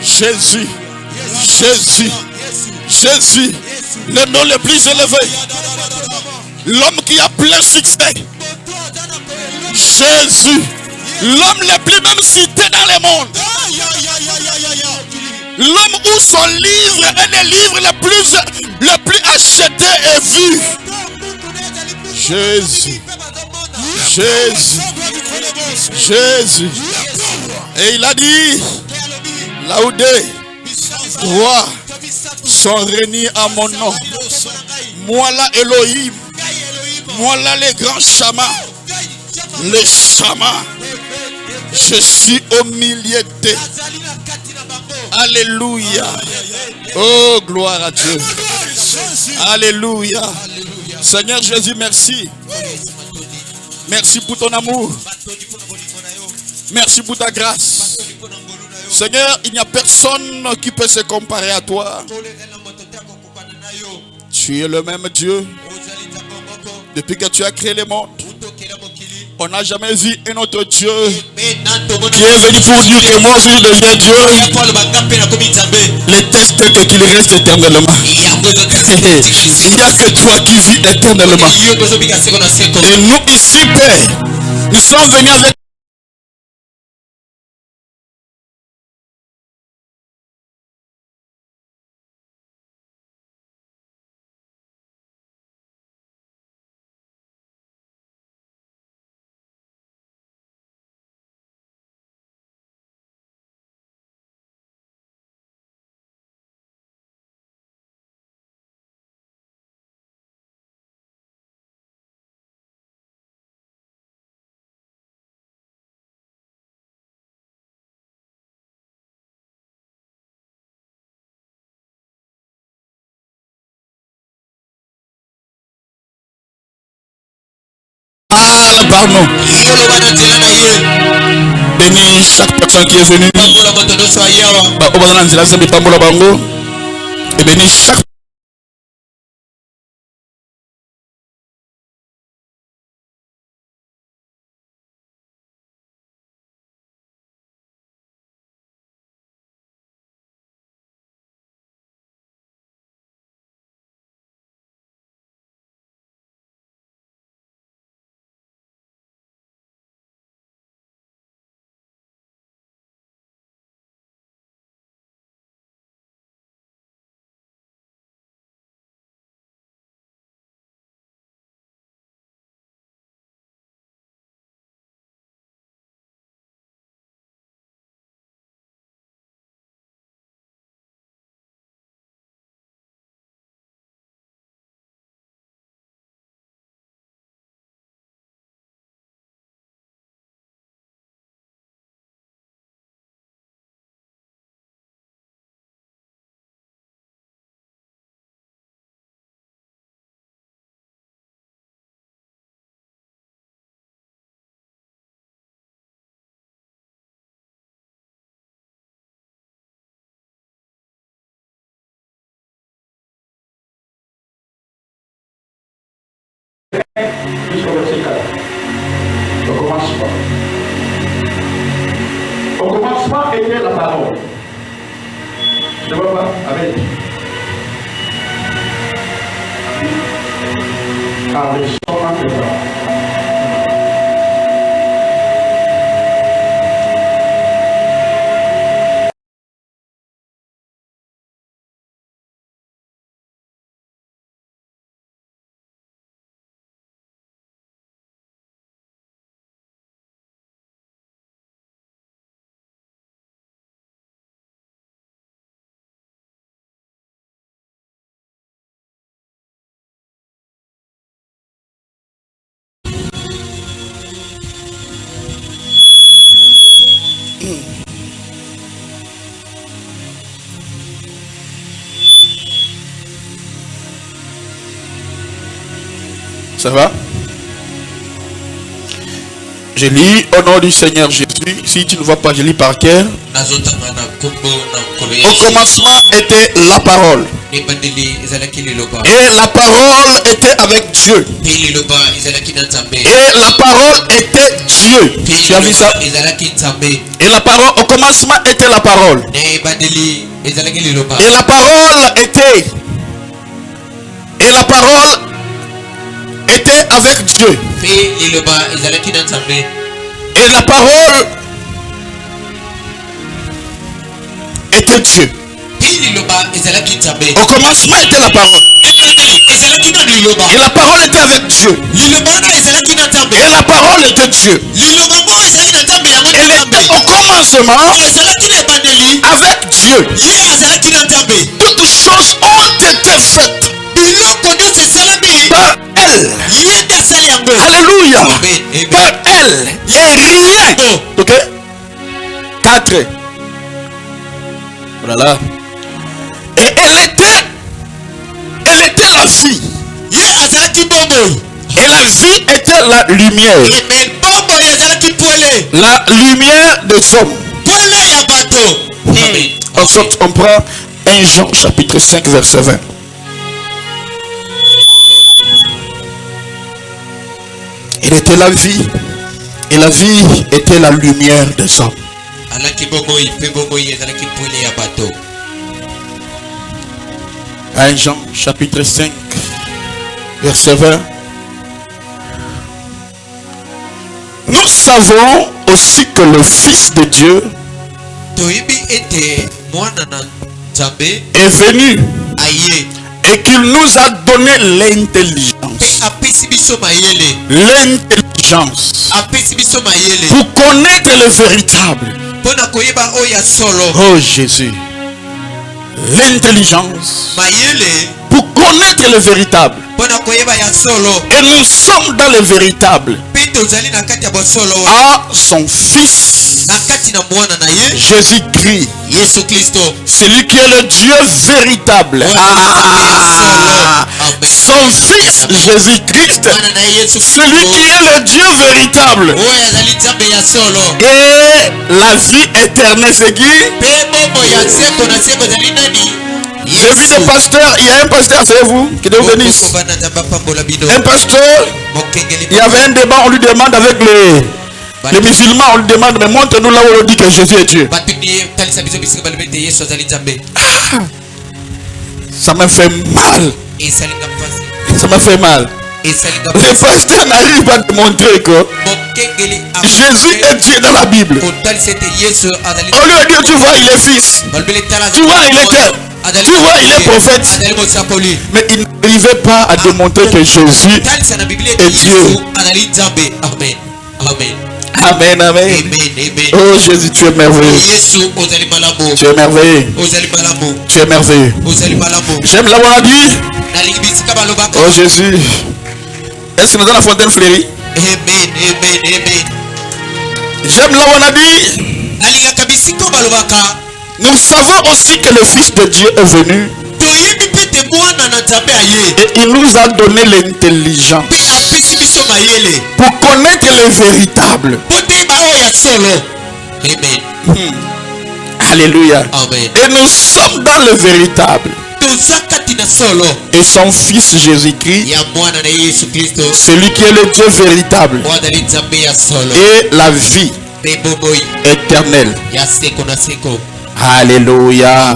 Jésus, Jésus, Jésus, le nom le plus élevé, l'homme qui a plein succès, Jésus, l'homme le plus même cité dans le monde, l'homme où son livre est le livre le plus acheté et vu. Jésus, Jésus, Jésus. Et il a dit, là où deux, trois sont réunis à mon nom, moi là Elohim, moi là les grands chamans, les chamans, je suis au milieu d'eux. Alléluia. Oh, gloire à Dieu. Alléluia. Seigneur Jésus, merci. Merci pour ton amour. Merci pour ta grâce. Seigneur, il n'y a personne qui peut se comparer à toi. Tu es le même Dieu. Depuis que tu as créé le monde, on n'a jamais vu un autre Dieu qui est venu pour dire que moi aussi je deviens Dieu. Le texte est qu'il reste éternellement. Il n'y a que toi qui vis éternellement. Et nous ici, Père, nous sommes venus avec pardon. Bénis chaque personne qui est venue. Et bénis chaque jusqu'au verset 4. Au commencement. Au commencement était la parole. Je ne vois pas. Amen. Avec son nom. Ça va? Je lis au nom du Seigneur Jésus. Si tu ne vois pas, je lis par cœur. Au commencement était la parole. Et la parole était avec Dieu. Et la parole était Dieu. Tu as vu ça? Et la parole, au commencement était la parole. Et la parole était. Et la parole était avec Dieu. Et la parole était Dieu. Au commencement était la parole. Et la parole était avec Dieu. Et la parole était Dieu. Elle était au commencement avec Dieu. Toutes choses ont été faites par elle. Alléluia. Par elle. Et rien. Ok. 4. Voilà. Et elle était la vie. Et la vie était la lumière. La lumière des hommes. Ensuite, on prend 1 Jean chapitre 5 verset 20. Elle était la vie. Et la vie était la lumière des hommes. 1 Jean chapitre 5 verset 20. Nous savons aussi que le Fils de Dieu est venu et qu'il nous a donné l'intelligence. L'intelligence pour connaître le véritable. Oh Jésus. L'intelligence pour connaître le véritable. Et nous sommes dans le véritable à son Fils Jésus-Christ. Celui qui est le Dieu véritable. Son Fils Jésus-Christ. Celui qui est le Dieu véritable. Et la vie éternelle, c'est qui? J'ai vu des pasteurs, il y a un pasteur, savez-vous, qui devait venir. Un pasteur, il y avait un débat, on lui demande avec les musulmans, on lui demande, mais montre-nous là où on dit que Jésus est Dieu. Ah, ça m'a fait mal. Ça m'a fait mal. Le pasteur n'arrive pas à démontrer que Jésus est Dieu dans la Bible. On lui a dit, tu vois, il est fils. Tu vois, il est tel. Tu vois, il est prophète. Mais il n'arrivait pas à démontrer que Jésus est Dieu. Amen, amen. Oh Jésus, tu es merveilleux. Tu es merveilleux. Tu es merveilleux. J'aime là où on a dit. Oh Jésus. Est-ce que nous avons la fontaine fleurie? J'aime là où on a dit. Nous savons aussi que le Fils de Dieu est venu. Et il nous a donné l'intelligence pour connaître le véritable. Alléluia. Et nous sommes dans le véritable. Et son Fils Jésus-Christ, celui qui est le Dieu véritable, et la vie éternelle. Alléluia.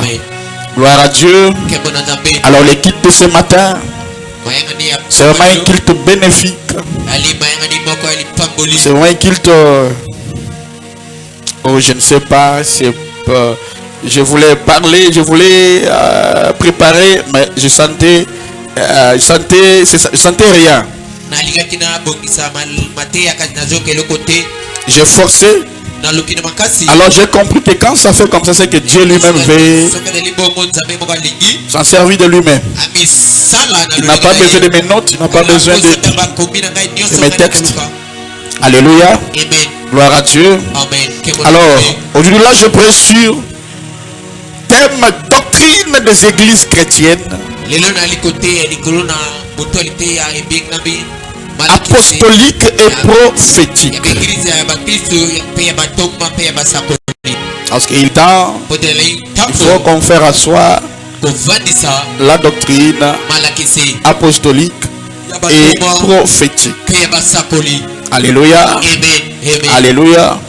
Gloire à Dieu. Alors le culte de ce matin, c'est vraiment un culte bénéfique. C'est vraiment un culte. Oh, je ne sais pas. Je voulais parler, je voulais préparer, mais je sentais rien. J'ai forcé. Alors j'ai compris que quand ça fait comme ça, c'est que Dieu lui-même veut s'en servir de lui-même. Il n'a pas besoin de mes notes, il n'a pas besoin de mes textes. Alléluia. Gloire à Dieu. Alors, aujourd'hui là, je prêche sur thème doctrine des églises chrétiennes. Apostolique et prophétique. Parce qu'il est temps, il faut qu'on fasse asseoir la doctrine apostolique et prophétique. Alléluia. Alléluia.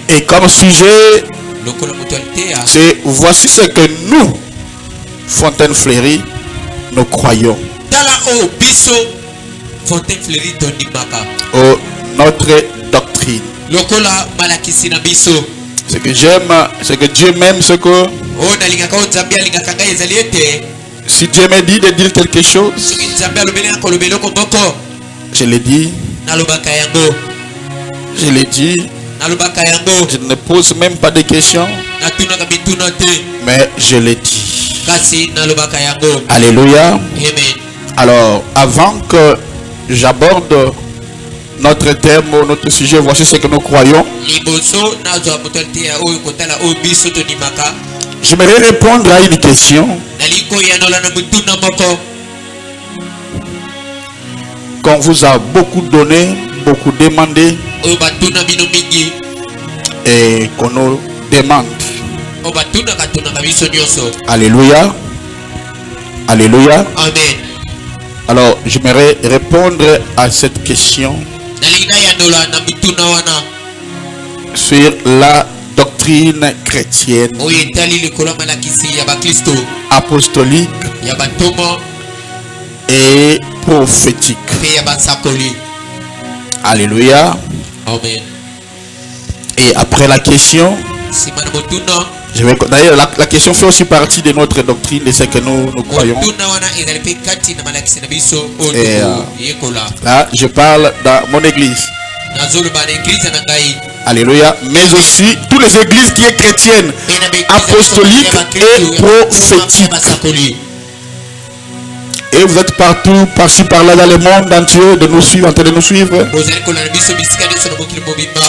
Et comme sujet, c'est voici ce que nous, Fontaine Fleurie, nous croyons. Oh, notre doctrine. Ce que j'aime, c'est que Dieu m'aime, ce que si Dieu me dit de dire quelque chose, je l'ai dit. Je l'ai dit. Je ne pose même pas de questions, mais je l'ai dit. Alléluia. Alors, avant que j'aborde notre thème, notre sujet, voici ce que nous croyons. J'aimerais répondre à une question qu'on vous a beaucoup donné, beaucoup demandé et qu'on nous demande. Alléluia. Alléluia. Amen. Alors, j'aimerais répondre à cette question sur la doctrine chrétienne apostolique et prophétique. Alléluia. Amen. Et après la question, d'ailleurs la question fait aussi partie de notre doctrine, de ce que nous croyons. Et là, je parle dans mon église. Alléluia. Mais aussi toutes les églises qui sont chrétiennes, apostoliques et prophétiques. Et vous êtes partout, par-ci, par-là dans le monde entier, de nous suivre, en train de nous suivre.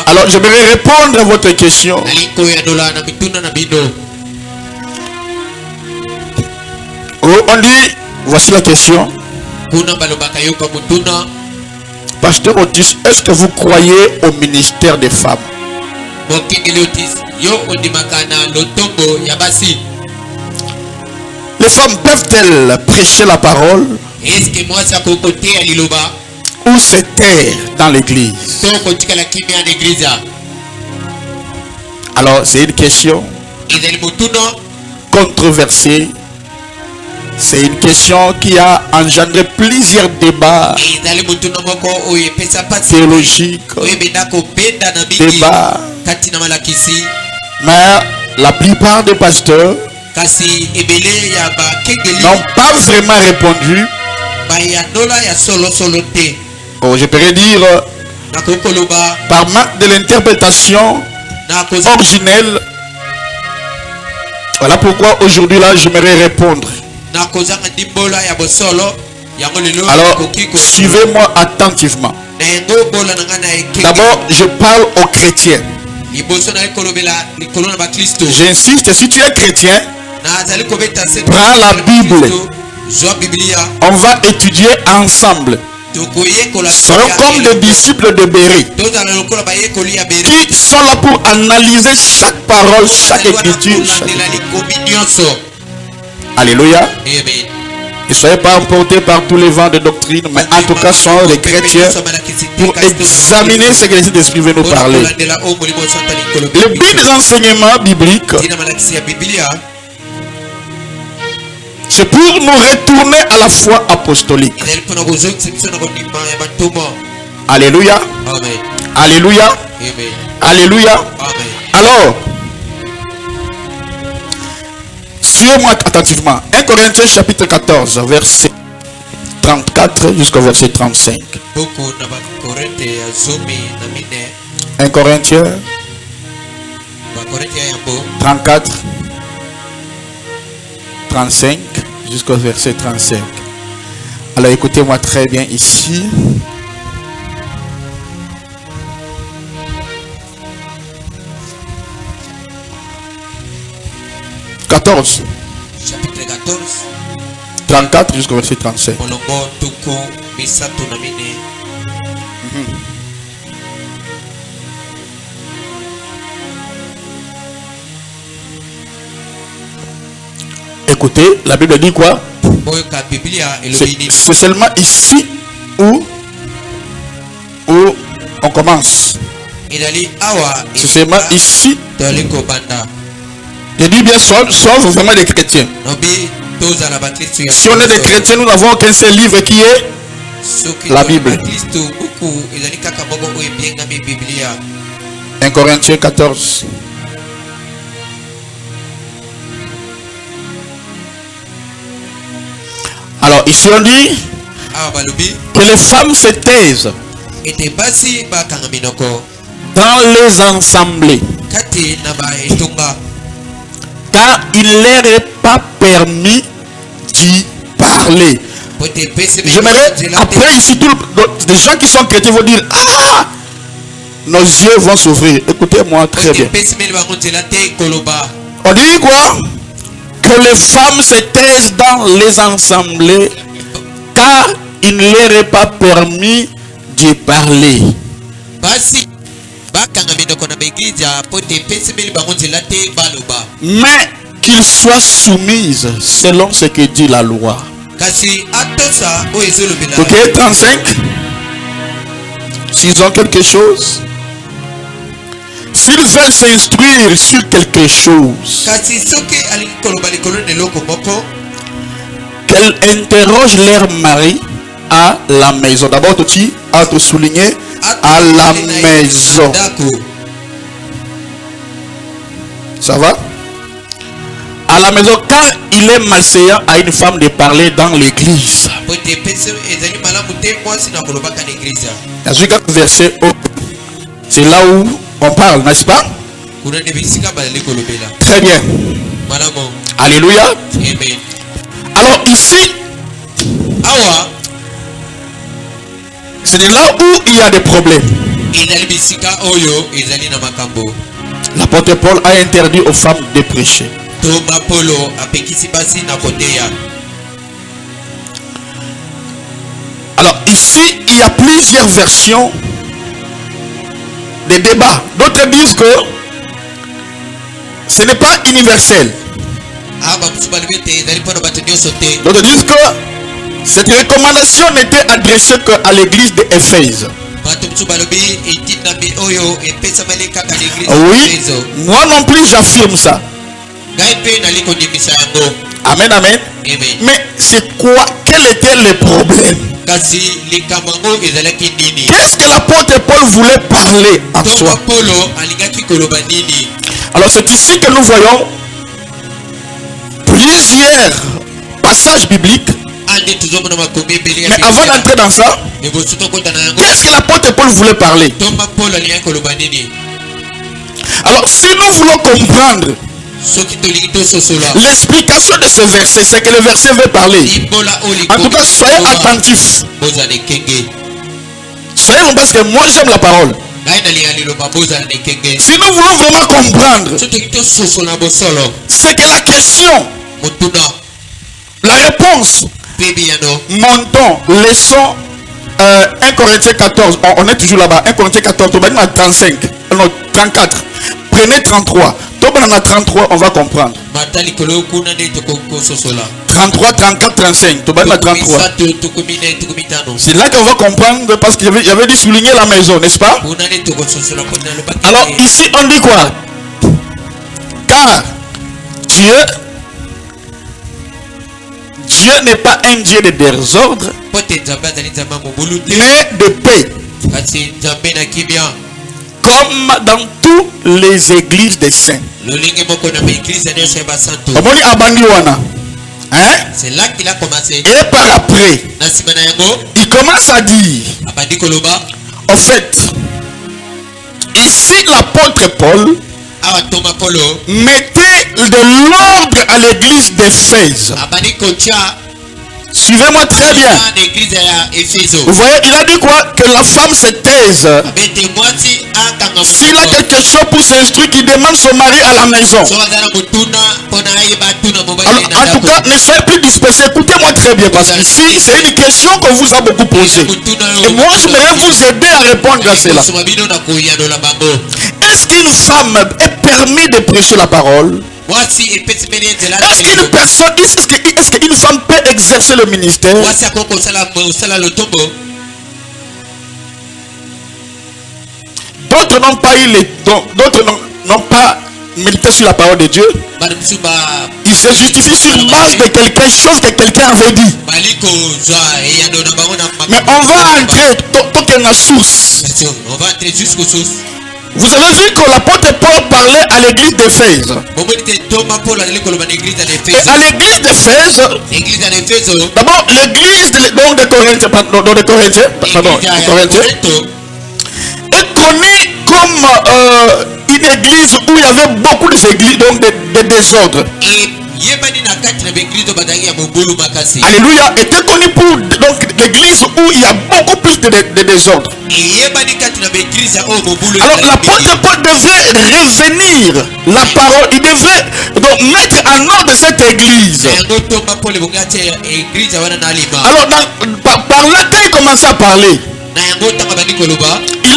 Alors, j'aimerais répondre à votre question. On dit, voici la question. Pasteur Otis, est-ce que vous croyez au ministère des femmes? Les femmes peuvent-elles prêcher la parole ou se taire dans l'église? Alors, c'est une question controversée. C'est une question qui a engendré plusieurs débats théologiques, débats. Mais la plupart des pasteurs n'ont pas vraiment répondu. Oh, je pourrais dire par manque de l'interprétation originelle. Voilà pourquoi aujourd'hui là j'aimerais répondre. Alors suivez-moi attentivement. D'abord je parle aux chrétiens. J'insiste, si tu es chrétien, prends la Bible. On va étudier ensemble. Seront comme les disciples de Béry qui sont là pour analyser chaque parole, chaque écriture. Alléluia. Ne soyez pas emportés par tous les vents de doctrine, mais en tout cas sont les chrétiens pour examiner ce que les esprits veulent nous parler. Le but des enseignements bibliques, c'est pour nous retourner à la foi apostolique. Alléluia. Alléluia. Alléluia. Alors, suivez-moi attentivement. 1 Corinthiens chapitre 14, verset 34 jusqu'au verset 35. 1 Corinthiens 34, 35 jusqu'au verset 35. Alors écoutez-moi très bien ici. Chapitre 14 34 jusqu'au verset 35. écoutez, la Bible dit quoi? C'est seulement ici où on commence. C'est seulement ici. Je dis bien, soit vraiment des chrétiens. Si on est des chrétiens, nous n'avons qu'un seul livre qui est la Bible. 1 Corinthiens 14. Alors ici on dit que les femmes se taisent dans les assemblées, car il ne leur est pas permis d'y parler. J'aimerais, après ici, les gens qui sont chrétiens vont dire, ah, nos yeux vont s'ouvrir. Écoutez-moi très bien. On dit quoi? Que les femmes se taisent dans les assemblées, car il ne leur est pas permis d'y parler. Mais qu'ils soient soumises selon ce que dit la loi. Ok, 35. S'ils ont quelque chose, s'ils veulent s'instruire sur quelque chose, qu'elles interrogent leur mari à la maison. D'abord, tu as te souligner à la maison. Ça va? À la maison, car il est malséant à une femme de parler dans l'église. Verset 1. C'est là où on parle, n'est-ce pas? Très bien. Alléluia. Alors ici, c'est là où il y a des problèmes. L'apôtre Paul a interdit aux femmes de prêcher. Alors ici, il y a plusieurs versions des débats. D'autres disent que ce n'est pas universel. D'autres disent que cette recommandation n'était adressée qu'à l'église d'Éphèse. Oui, moi non plus j'affirme ça. Amen, amen. Mais c'est quoi? Quel était le problème? Qu'est-ce que l'apôtre Paul voulait parler en soi? Alors c'est ici que nous voyons plusieurs passages bibliques. Mais avant d'entrer dans ça, qu'est-ce que l'apôtre Paul voulait parler? Alors si nous voulons comprendre l'explication de ce verset, c'est que le verset veut parler. En tout cas, soyez attentifs. Soyez attentifs parce que moi j'aime la parole. Si nous voulons vraiment comprendre, c'est que la question, la réponse, montons, laissons 1 Corinthiens 14, on est toujours là-bas, 1 Corinthiens 14, 35, non, 34, prenez 33. On a 33, on va comprendre. 33, 34, 35. 33. C'est là qu'on va comprendre parce qu'il y avait dit souligner la maison, n'est-ce pas? Alors ici on dit quoi? Car Dieu n'est pas un Dieu de désordre, mais de paix. Comme dans toutes les églises des saints. C'est là qu'il a commencé. Et par après, il commence à dire, en fait, ici l'apôtre Paul mettait de l'ordre à l'église d'Éphèse. Suivez-moi très bien. Vous voyez, il a dit quoi? Que la femme se taise. S'il a quelque chose pour s'instruire, qu'il demande son mari à la maison. Alors, en tout cas, ne soyez plus dispersés. Écoutez-moi très bien, parce que ici, c'est une question qu'on vous a beaucoup posée. Et moi, je vais vous aider à répondre à cela. Est-ce qu'une femme est permis de prêcher la parole? Est-ce qu'une personne, est-ce qu'une femme peut exercer le ministère? D'autres n'ont pas eu les dons, d'autres n'ont pas médité sur la parole de Dieu. Ils se justifient sur base de quelque chose que quelqu'un avait dit. Mais on va entrer tant qu'il y a une source. Vous avez vu que l'apôtre Paul parlait à l'église d'Éphèse. Et à l'église d'Éphèse, d'abord l'église de Corinthiens, est connue comme une église où il y avait beaucoup d'églises, donc de désordre. Alléluia, était connu pour donc l'église où il y a beaucoup plus de désordre. Alors l'apôtre Paul devait revenir la parole, il devait donc mettre en ordre cette église. Alors par là, quand il commençait à parler, il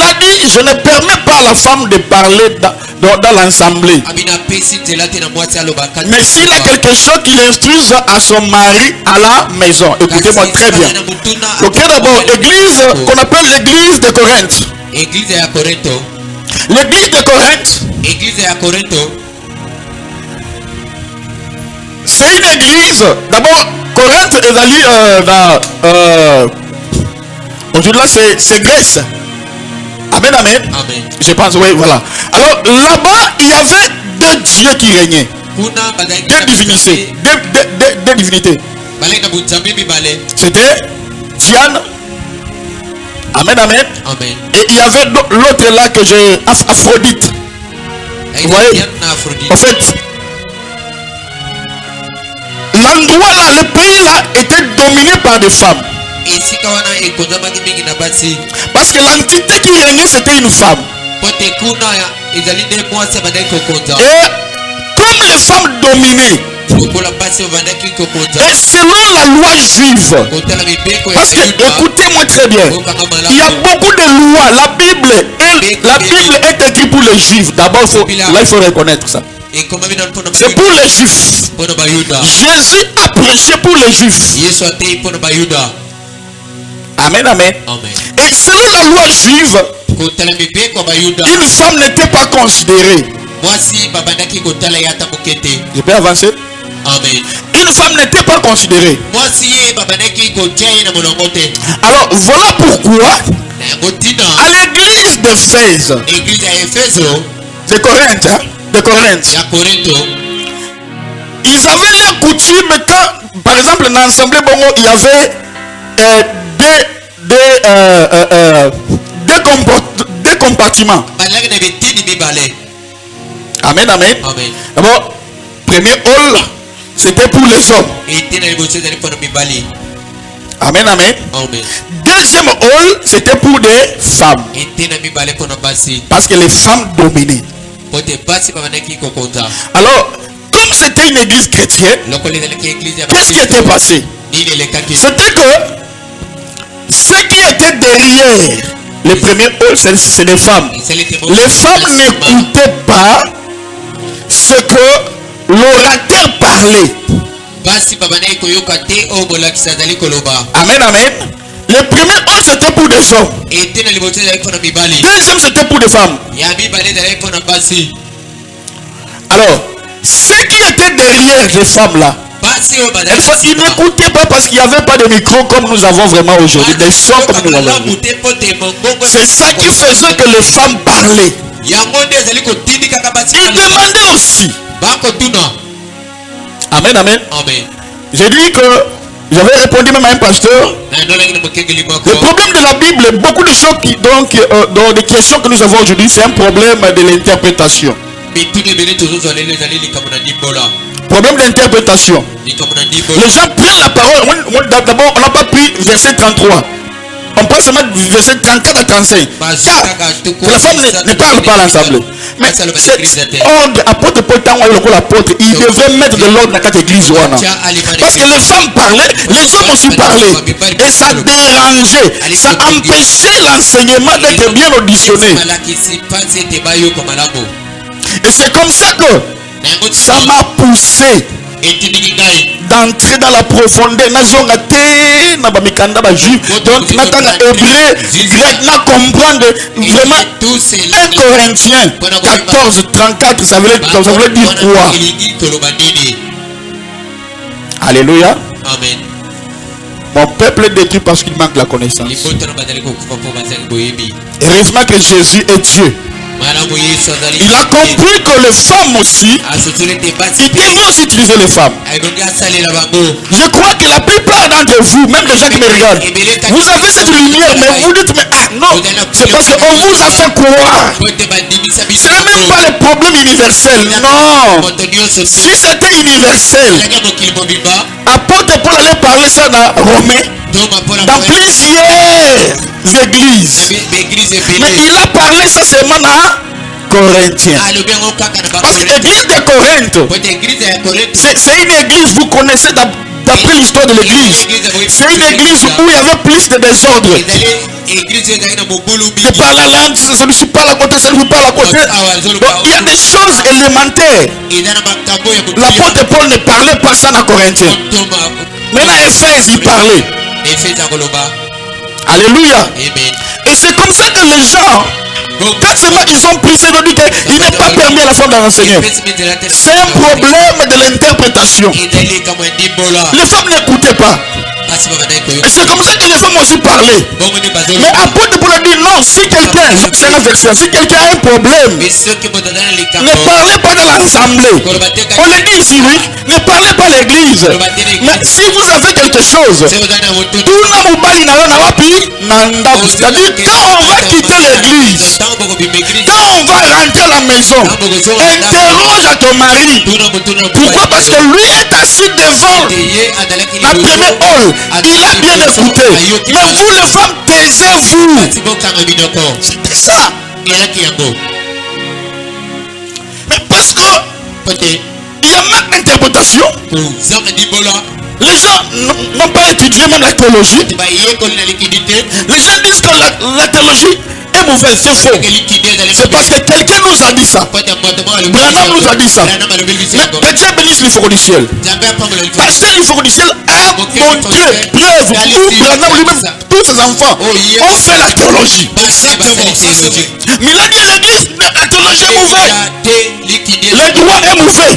a dit, je ne permets pas à la femme de parler dans l'assemblée. Mais s'il a quelque chose qu'il instruise à son mari à la maison. Écoutez-moi très bien. Ok, d'abord, église qu'on appelle l'église de Corinthe. L'église de Corinthe. C'est une église. D'abord, Corinthe est allé aujourd'hui là, c'est Grèce. Amen, amen. Je pense, oui, voilà. Alors là-bas, il y avait deux dieux qui régnaient. Deux divinités. Deux divinités. C'était Diane. Amen, amen. Et il y avait l'autre là que j'ai, Aphrodite. Vous voyez? En fait, l'endroit là, le pays là était dominé par des femmes. Parce que l'entité qui régnait, c'était une femme. Et comme les femmes dominaient, et selon la loi juive, parce que écoutez-moi très bien, il y a beaucoup de lois. La Bible est écrite pour les juifs. D'abord, là il faut reconnaître ça. C'est pour les juifs. Jésus a prêché pour les juifs. Amen, amen. Et selon la loi juive, une femme n'était pas considérée. Je peux avancer? Amen. Une femme n'était pas considérée. Alors voilà pourquoi à l'église d'Éphèse, de Corinthe, ils avaient la coutume quand, par exemple, dans l'assemblée Bongo, il y avait deux compartiments. Amen, amen. D'abord, premier hall, c'était pour les hommes. Amen, amen. Deuxième hall, c'était pour des femmes. Parce que les femmes dominaient. Alors, comme c'était une église chrétienne, qu'est-ce qui était passé? C'était que ceux qui étaient derrière les premiers halls, c'est les femmes. Les femmes n'écoutaient pas ce que l'orateur parlait. Amen, amen. Le premier hall, c'était pour des hommes. Deuxième, c'était pour des femmes. Alors, ceux qui étaient derrière les femmes là, ils n'écoutaient pas parce qu'il n'y avait pas de micro comme nous avons vraiment aujourd'hui, des sons comme nous avons aujourd'hui. C'est ça qui faisait que les femmes parlaient. Ils demandaient aussi. Amen, amen. J'ai dit que j'avais répondu même à un pasteur. Le problème de la Bible, beaucoup de choses dans les questions que nous avons aujourd'hui, c'est un problème de l'interprétation. Problème d'interprétation. Les gens prennent la parole. D'abord, on n'a pas pris verset 33. On passe seulement verset 34 à 35. La femme ne parle pas à l'assemblée. Mais c'est ordre, apôtre Paul, il devrait mettre de l'ordre dans cette église. Parce que les femmes parlaient, les hommes aussi parlaient. Et ça dérangeait, ça empêchait l'enseignement d'être bien auditionné. Et c'est comme ça que Ça m'a poussé d'entrer dans la profondeur. Donc, maintenant comprendre vraiment 1 Corinthiens 14, 34, ça veut dire quoi? Alléluia. Amen. Mon peuple est détruit parce qu'il manque la connaissance. Heureusement que Jésus est Dieu. Il a compris que les femmes aussi, il peut aussi utiliser les femmes. Je crois que la plupart d'entre vous, même les gens qui me regardent, vous avez cette lumière, mais vous dites, mais ah non, c'est parce qu'on vous a fait croire. Ce n'est même pas le problème universel, non. Si c'était universel, apôtre Paul allait parler ça dans Romains, dans plusieurs églises. Mais il a parlé ça seulement à Corinthiens. Parce que l'église de Corinthe, c'est une église, vous connaissez d'après l'histoire de l'église, c'est une église où il y avait plus de désordre. Et par la langue, celui-ci parle à côté, celui-ci parle à côté. Donc il y a des choses élémentaires. L'apôtre Paul ne parlait pas ça dans Corinthiens. Mais dans Éphèse, il parlait. Alléluia. Et c'est comme ça que les gens, quand seulement ils ont pris, c'est de dire qu'il n'est pas permis à la femme d'enseigner. C'est un problème de l'interprétation. Les femmes n'écoutaient pas. Et c'est comme ça que les femmes aussi parlaient. Mais apôtre Paul dit non, si quelqu'un, si quelqu'un a un problème, ne parlez pas dans l'assemblée. On le dit ici, oui, ne parlez pas à l'église. Mais si vous avez quelque chose, tout le monde c'est-à-dire quand on va quitter l'église, quand on va rentrer à la maison, interroge à ton mari. Pourquoi? Parce que lui est assis devant la première hall. Il a bien écouté. Mais vous les femmes, taisez-vous. C'était ça. Mais parce que il y a manque d'interprétation. Les gens n'ont pas étudié même la théologie. Les gens disent que la théologie est mauvaise, c'est faux. C'est parce que quelqu'un nous a dit ça. Branham nous a dit ça. Mais que Dieu bénisse l'Ifoko du ciel. Pasteur l'Ifoko du ciel a montré preuve où Branham lui-même, tous ses enfants ont fait la théologie. Mais il a dit l'église, la théologie est mauvaise. Le droit est mauvais.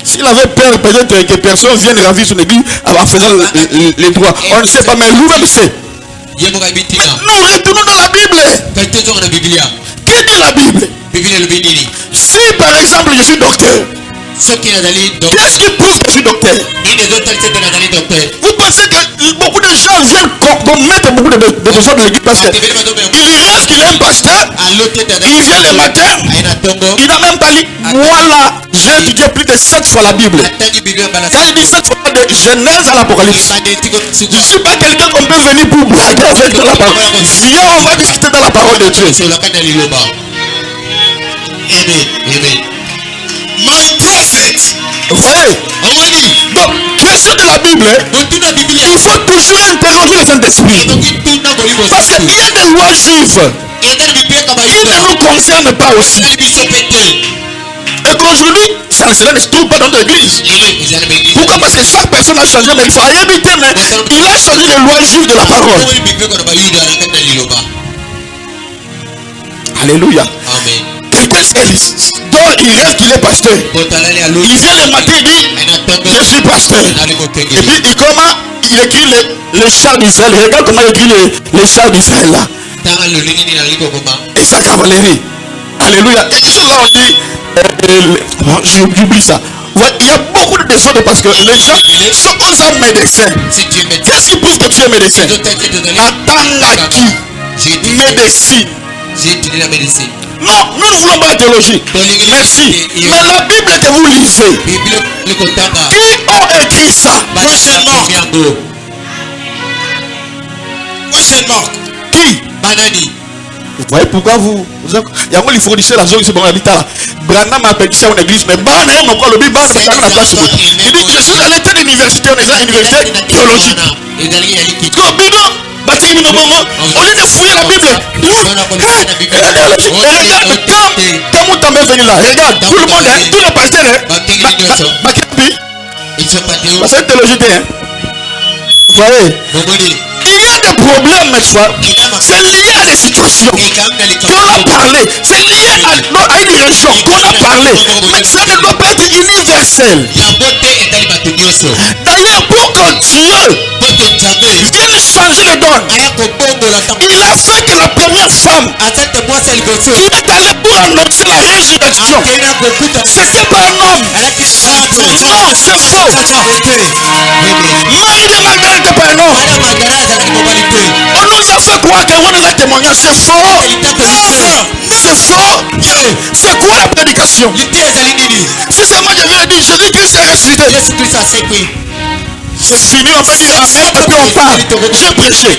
S'il avait peur peut-être que personne vienne ravir son église en faisant les droits, on ne sait pas, mais lui-même sait. Nous retournons dans la Bible. Que dit la Bible? Si par exemple je suis docteur, qu'est-ce qui prouve que je suis docteur? Vous pensez que beaucoup de gens viennent commettre beaucoup de personnes de l'église parce qu'il rêve qu'il est un pasteur, il vient le matin, il n'a même pas lu. Moi là, j'ai étudié plus de 7 fois la Bible. Quand il dit 7 fois de Genèse à l'Apocalypse, je ne suis pas quelqu'un qu'on peut venir pour braquer avec dans la parole. Viens, on va discuter dans la parole de Dieu. Amen. My prophet. Vous voyez? Donc, question de la Bible, il faut toujours interroger le Saint-Esprit. Parce qu'il y a des lois juives qui ne nous concernent pas aussi. Et qu'aujourd'hui, cela ne se trouve pas dans l'église. Pourquoi? Parce que chaque personne a changé, mais il faut habiter, mais il a changé les lois juives de la parole. Alléluia. Amen. Quelqu'un dort, il rêve qu'il est pasteur. Il vient le matin, il dit je suis pasteur. Et puis il écrit les chars d'Israël. Regarde comment il écrit les chars d'Israël là. Et sa cavalerie. Alléluia. Et ce là on dit j'oublie ça. Ouais, il y a beaucoup de défauts parce que les gens, ceux qu'on sont médecins, qu'est-ce qui prouve que tu es médecin? Attends médecine. J'ai étudié la médecine. Non, nous ne voulons pas la théologie. Merci. Mais la Bible que vous lisez, qui ont écrit ça? Qui? Vous voyez pourquoi vous il y a un livre de la zone, c'est bon, Branham a appelé ça une église, mais Branham encore le Bible, il dit que les choses à l'état de université, on est à université théologique. Donc, bino, bâti bino bongo, au lieu de fouiller la Bible, regarde, quand mon temps est venu là, regarde, tout le monde, tous les pasteurs, c'est théologique, hein. Vous voyez? Il y a des problèmes, mes frères. C'est lié à des situations qu'on a parlé. C'est lié à une région qu'on a parlé. Mais ça ne doit pas être universel. D'ailleurs, pour que Dieu vienne changer les donnes, il a fait que la première femme qui est allée pour annoncer la résurrection, c'était pas un homme. Non, c'est faux. Marie de Magdala n'était pas un homme. On nous a fait croire que on est là témoignage, c'est faux. C'est faux. C'est quoi la prédication? Si seulement je viens dire Jésus-Christ est ressuscité, c'est fini, on peut dire amen et puis on part. J'ai prêché.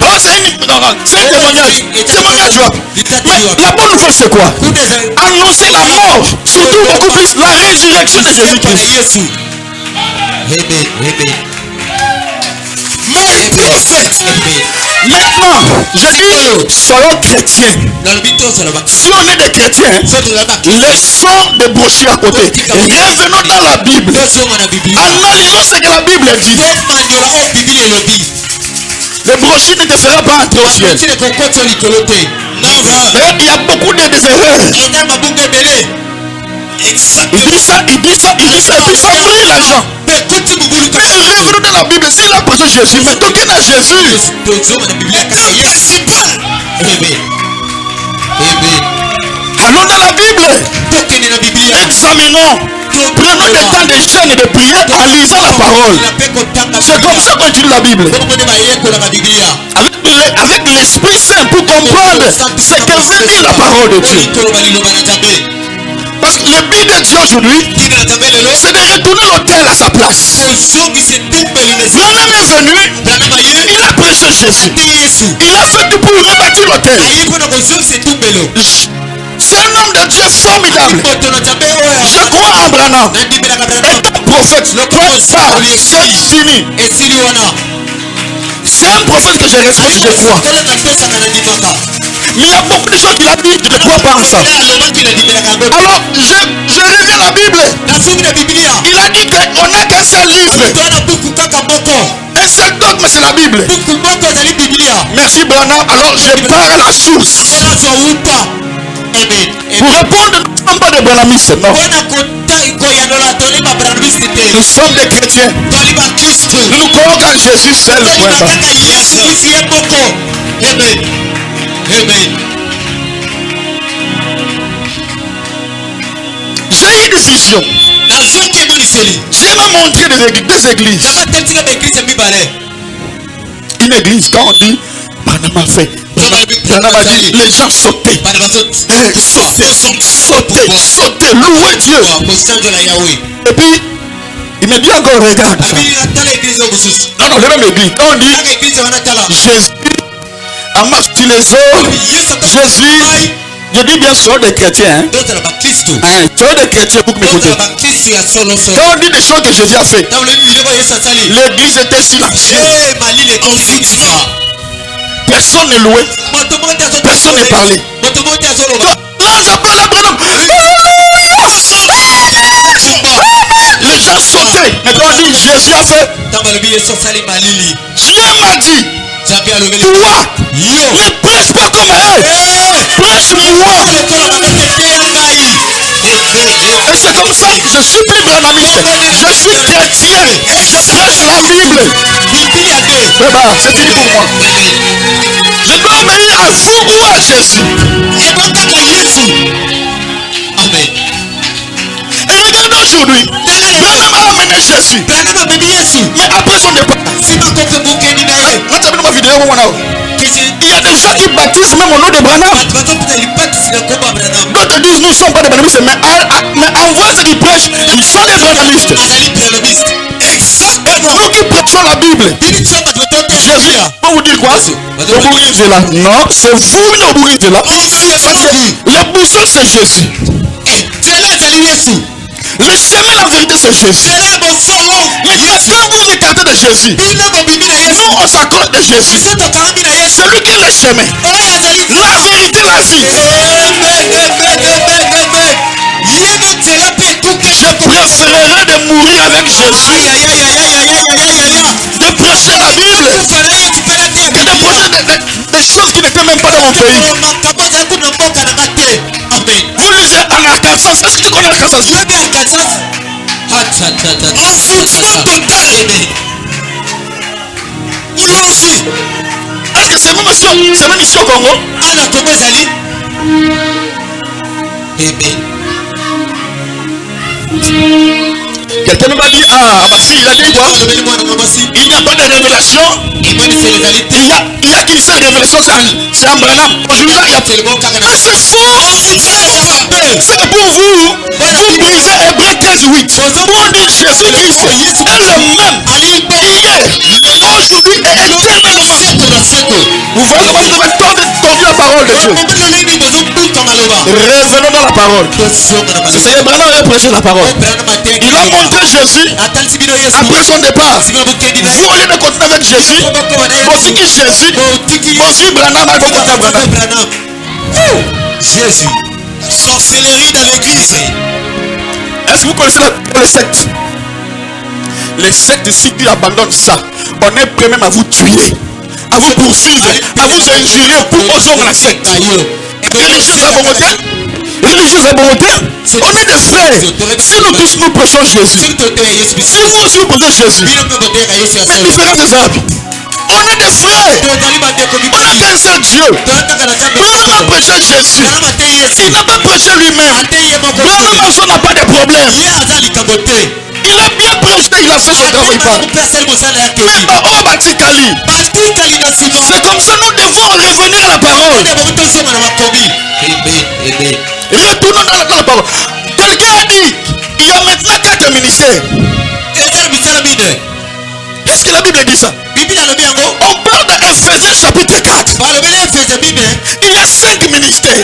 Oh, c'est un témoignage. Témoignage. Mais la bonne nouvelle c'est quoi? Annoncer la mort, surtout beaucoup plus la résurrection de Jésus-Christ. Mais maintenant, je dis, soyons chrétiens. Si on est des chrétiens, laissons des brochures à côté. Revenons dans la Bible. Analysons ce que la Bible dit. Les brochures ne te feront pas entrer au ciel. Regarde, il y a beaucoup d'erreurs. Il dit ça, et puis ça brille l'argent. Mais revenons dans la Bible, s'il a prêché Jésus, mais toquez dans Jésus. Allons dans la Bible. Examinons. Prenons des temps de jeûne et de prière en lisant la parole. C'est comme ça qu'on étudie la Bible. Avec l'Esprit Saint pour comprendre ce que veut dire la parole de Dieu. Parce que le but de Dieu aujourd'hui, c'est de retourner l'autel à sa place. Branham est venu, il a prêché Jésus. Il a fait tout pour rebâtir l'autel. C'est un homme de Dieu formidable. Je crois en Branham. Prophète, le prophète parle, c'est fini. C'est un prophète que je respecte, je crois. Mais il y a beaucoup de choses qu'il a dit, je ne crois pas en ça. Alors, je reviens à la Bible. Il a dit qu'on n'a qu'un seul livre. Un seul dogme, c'est la Bible. Merci Branham. Alors, je pars à la source. Pour répondre, nous ne sommes pas des branhamistes, non. Nous sommes des chrétiens. Nous croyons qu'en Jésus seul le point bas. J'ai eu une vision. Dieu m'a montré deux églises. Une église, quand on dit, Branham a fait. Branham a dit, les gens sautaient. Sautaient, louer Dieu. Et puis, il me dit encore, regarde ça. Non, la même église. Quand on dit, Jésus a marché les eaux, Jésus, je dis bien sur des chrétiens. Sur des chrétiens pour m'écouter. Quand on dit des choses que Jésus a fait, l'église était silencieuse. Personne ne louait. Personne ne parlait. Les gens sautaient. Mais quand on dit Jésus a fait, Dieu m'a dit, toi, ne prêche pas comme eux. Prêche-moi. Et c'est comme ça que je suis plus branhamiste. Je suis chrétien. Je prêche la Bible. C'est fini pour moi. Je dois obéir à vous ou à Jésus. Amen. Et regardez aujourd'hui. Branham a amené Jésus. Mais après son départ, il y a des gens qui baptisent même au nom de Branham. D'autres disent nous ne sommes pas des branhamistes, mais en vrai ce qu'ils prêchent, ils sont des branhamistes. Nous qui prêchons la Bible, Jésus, on vous dit quoi? Là. Non, c'est vous le bourrichez là. Les boussons c'est Jésus. Le chemin, la vérité, c'est Jésus. Mais quand vous vous écartez de Jésus, nous on s'accorde de Jésus. C'est lui qui est le chemin, la vérité, la vie. Je préférerais de mourir avec Jésus, de prêcher la Bible, que de prêcher des choses qui n'étaient même pas dans mon pays. Vous lisez en Arkansas. Est-ce que tu connais Arkansas? Est-ce que c'est même ici au Congo? Quelqu'un m'a dit, ah, Massi, il a dit quoi? Il n'y a pas de révélation. Il y a une seule révélation, c'est un Branham. Aujourd'hui, il y a... Ah, c'est faux. C'est pour vous. Vous brisez Hébreux 15:8. Pour dire Jésus-Christ est le même. Hier, aujourd'hui et éternellement. Vous voyez comment nous devons tordu la parole de Dieu. Revenons dans la parole. C'est Branham qui a prêché la parole. Il a montré Jésus après son départ. Vous voulez de continuer avec Jésus. Voici qui Jésus. Voici Branham à Branham. Jésus. Sorcellerie dans l'église. Est-ce que vous connaissez les sectes? Les sectes, si tu abandonnes ça, on est prêt même à vous tuer, à vous poursuivre, à vous injurier pour rejoindre la secte. Religieuse à volonté. Religieuse à volonté. On est des frères. Si nous tous nous prêchons Jésus, si vous aussi vous prêchez Jésus, mais différence des arbres. On est des frères. On a qu'un seul Dieu. Branham a prêché Jésus. Il n'a pas prêché lui-même. Branham aussi n'a pas de problème. Il a bien prêché, il a fait son travail. Mais oh Batikali, c'est comme ça nous devons revenir à la parole. Retournons dans la parole. Quelqu'un a dit, il y a maintenant 4 ministères. Est-ce que la Bible dit ça? On parle d'Éphésiens chapitre 4. Il y a 5 ministères.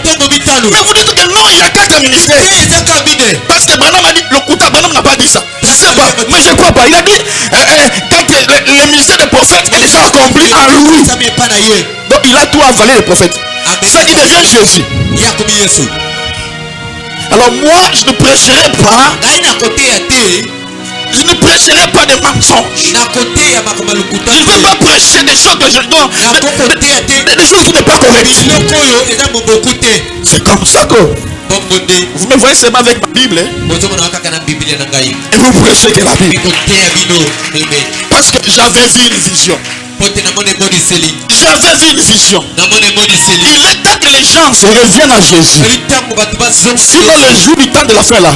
Mais vous dites que non, il y a 4 ministères. Parce que Branham a dit, le Kouta, Branham n'a pas dit ça. Je sais pas, mais je crois pas. Il a dit, quand le ministère des prophètes est déjà accompli en lui. Donc il a tout avalé, le prophète. Ça, il devient Jésus. Alors moi, je ne prêcherai pas. Je ne prêcherai pas de mensonges. Je ne veux pas prêcher des choses que je dois. Des choses qui ne sont pas correctes. C'est comme ça que vous me voyez seulement avec ma Bible. Et vous prêchez que la Bible. Parce que j'avais vu une vision. J'avais vu une vision. Il est temps que les gens se reviennent à Jésus. Sinon le jour du temps de la fin là,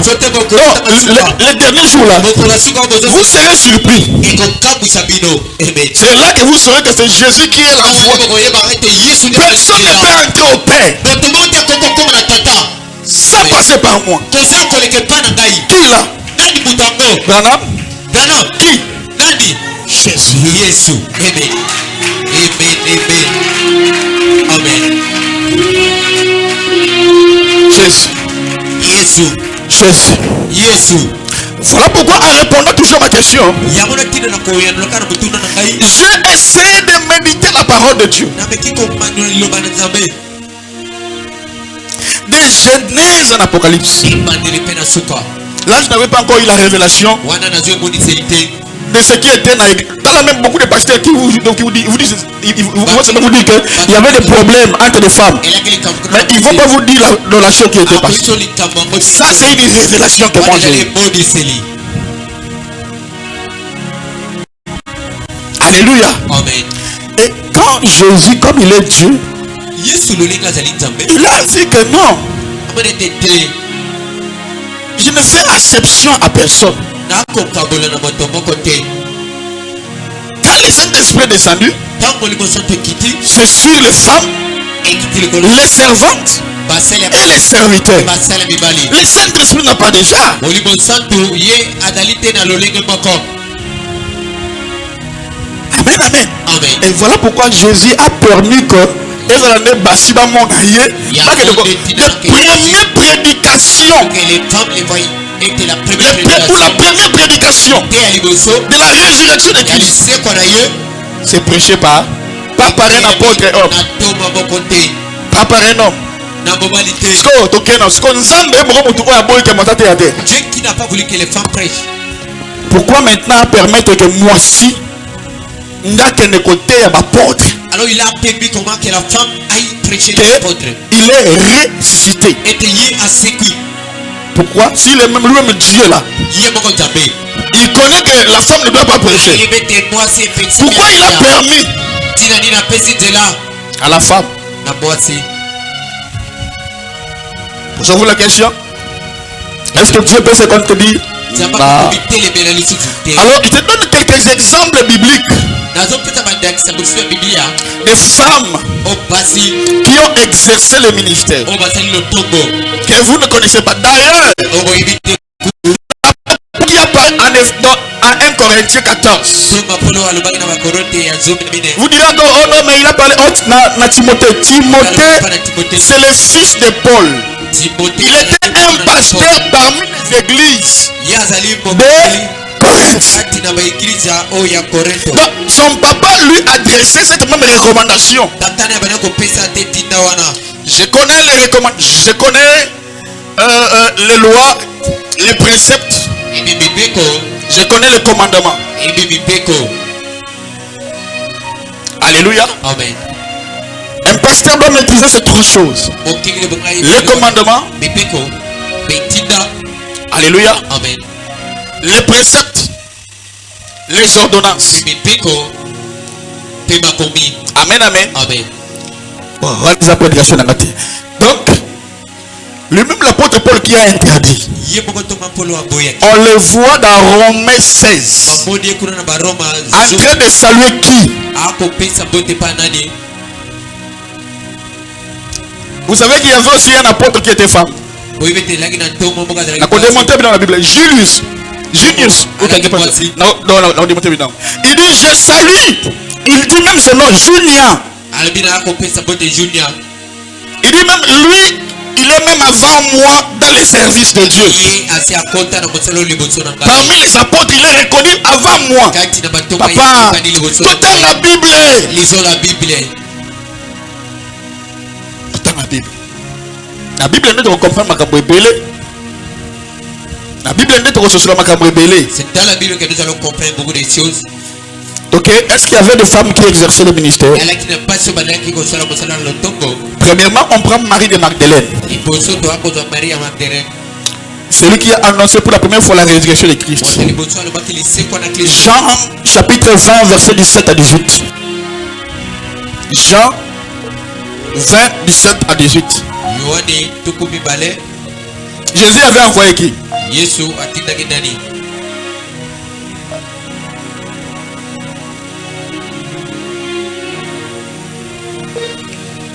les derniers jours là, vous serez surpris. C'est là que vous saurez que c'est Jésus qui est la voie. Personne ne peut entrer au Père sans passer par moi. Qui là? Branham? Qui? Jésus. Amen. Amen. Jésus. Voilà pourquoi en répondant toujours à ma question, j'ai essayé de méditer la parole de Dieu. De Genèse en Apocalypse. Là, je n'avais pas encore eu la révélation de ce qui était dans l'église. Dans la même, beaucoup de pasteurs qui vous disent qu'il y avait des problèmes entre les femmes. Mais ils ne vont pas vous dire la relation qui était passée. Ça, c'est une révélation que moi j'ai. Alléluia. Et quand Jésus, comme il est Dieu, il a dit que non, je ne fais exception à personne. Quand le Saint-Esprit est descendu, c'est sur les femmes, les servantes et les serviteurs. Le Saint-Esprit n'a pas déjà. Amen. Et voilà pourquoi Jésus a permis que de première prédication était la Ou première la première prédication de la résurrection de Christ, c'est prêché pas par un apôtre et homme, pas par un homme. Dieu qui n'a pas voulu que les femmes prêchent. Pourquoi maintenant permettre que moi si alors il a permis comment que la femme aille prêcher que l'apôtre. il est ressuscité? Pourquoi? S'il est même lui-même Dieu là, il connaît que la femme ne doit pas prêcher. Pourquoi il a permis à la femme? Posez-vous la question. Est-ce que Dieu peut se contredire? Alors je te donne quelques exemples bibliques des femmes qui ont exercé le ministère que vous ne connaissez pas. D'ailleurs, il y a pas en 1 Corinthiens 14. Vous direz encore, oh non, mais il a parlé de Timothée. Timothée, c'est le fils de Paul. Il était un pasteur parmi les églises de Corinthe. Donc, son papa lui adressait cette même recommandation. Je connais les recommandations, je connais les lois, les préceptes, je connais les commandements. Alléluia. Amen. Un pasteur doit maîtriser ces trois choses: les commandements, alléluia, Amen. les préceptes, les ordonnances. Amen, amen. Amen. Donc, lui-même l'apôtre Paul qui a interdit, on le voit dans Romains 16 en train de saluer qui? Vous savez qu'il y avait aussi un apôtre qui était femme. On a démontré dans la Bible. Julius. Non, on démontré bien. Il dit je salue. Il dit même son nom, Junia. Il dit même lui, il est même avant moi dans les services de Dieu. Parmi les apôtres, il est reconnu avant moi. Papa, tout dans la Bible. La Bible n'est pas comprendre makambo ebele. La Bible n'est pas ressourcer makambo ebele. C'est dans la Bible que nous allons comprendre beaucoup de choses. Ok, est-ce qu'il y avait des femmes qui exerçaient le ministère? Premièrement, on prend Marie de Magdalène. C'est lui qui a annoncé pour la première fois la résurrection de Christ. Jean chapitre 20 verset 17 à 18. Jean 20 17 à 18. Jésus avait envoyé qui?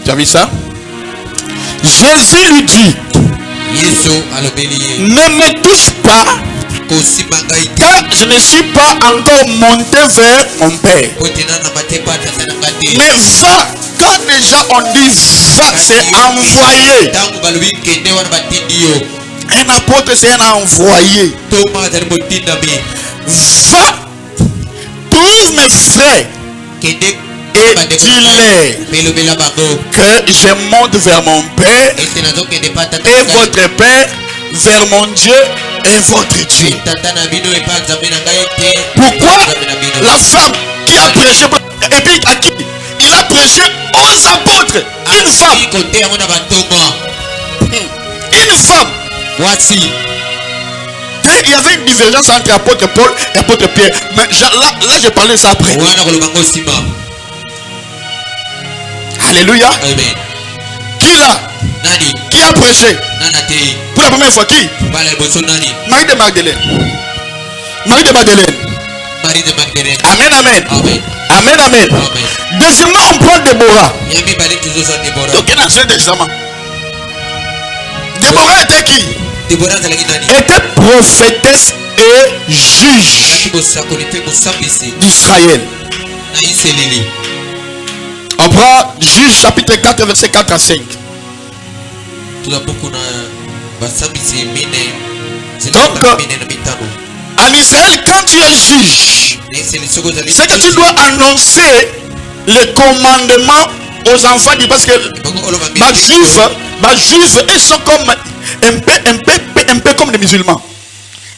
Tu as vu ça? Jésus lui dit, ne me touche pas, car je ne suis pas encore monté vers mon Père. Mais va, quand déjà on dit va, c'est envoyé. Un apôtre, c'est un envoyé. Va, trouve mes frères et dis-leur que je monte vers mon Père et votre Père, vers mon Dieu et votre Dieu. Pourquoi la femme qui a prêché, et puis à qui? Il a prêché aux apôtres. Une femme. Une femme. Voici. Il y avait une divergence entre l'apôtre Paul et l'apôtre Pierre. Mais là, je parlais de ça après. Alléluia. Amen. Qui là? Qui a prêché? Pour la première fois, qui? Marie de Magdalène. Marie de Magdalène. Amen, amen. Amen, amen. Deuxièmement, on prend Déborah. Donc, il y a un seul examen. Déborah était qui? Était prophétesse et juge d'Israël. On prend Juge chapitre 4 verset 4 à 5. Donc, en Israël, quand tu es juge, c'est que tu dois annoncer les commandements aux enfants, parce que les juifs, ils sont comme un peu comme les musulmans.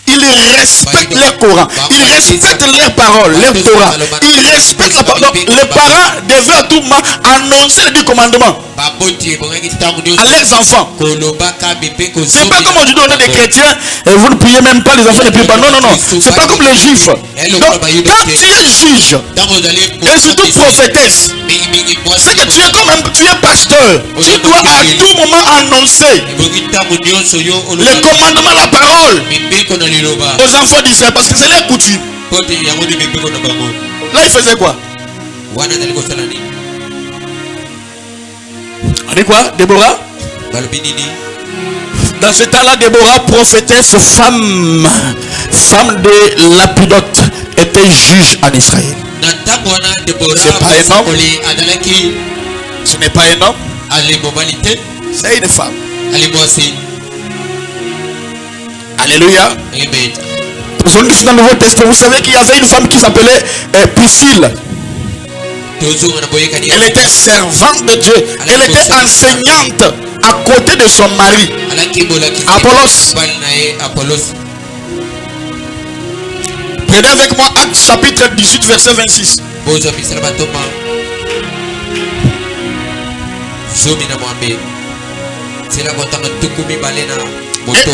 Ils respectent leur Coran, ils respectent leurs paroles, leur Torah, ils respectent la parole. Les parents devaient à tout moment annoncer les 10 commandements à leurs enfants. C'est pas comme aujourd'hui on a des chrétiens, et vous ne priez même pas, les enfants ne prient pas. Non, non, non, c'est pas comme les juifs. Donc, quand tu es juge, et surtout prophétesse, c'est que tu es comme tu es pasteur, tu dois à tout moment annoncer les commandements de la parole aux enfants d'Israël, parce que c'est leur coutume. Là, il faisait quoi? On dit quoi? Déborah? Dans ce temps-là, Déborah, prophétesse, femme de Lapidote, était juge en Israël. C'est pas un homme. Ce n'est pas un homme. C'est une femme. Alléluia. Amen. Dans le Nouveau Testament, vous savez qu'il y avait une femme qui s'appelait Priscille. Elle était servante de Dieu. Elle était enseignante à côté de son mari, Apollos. Prenez avec moi Actes chapitre 18, verset 26.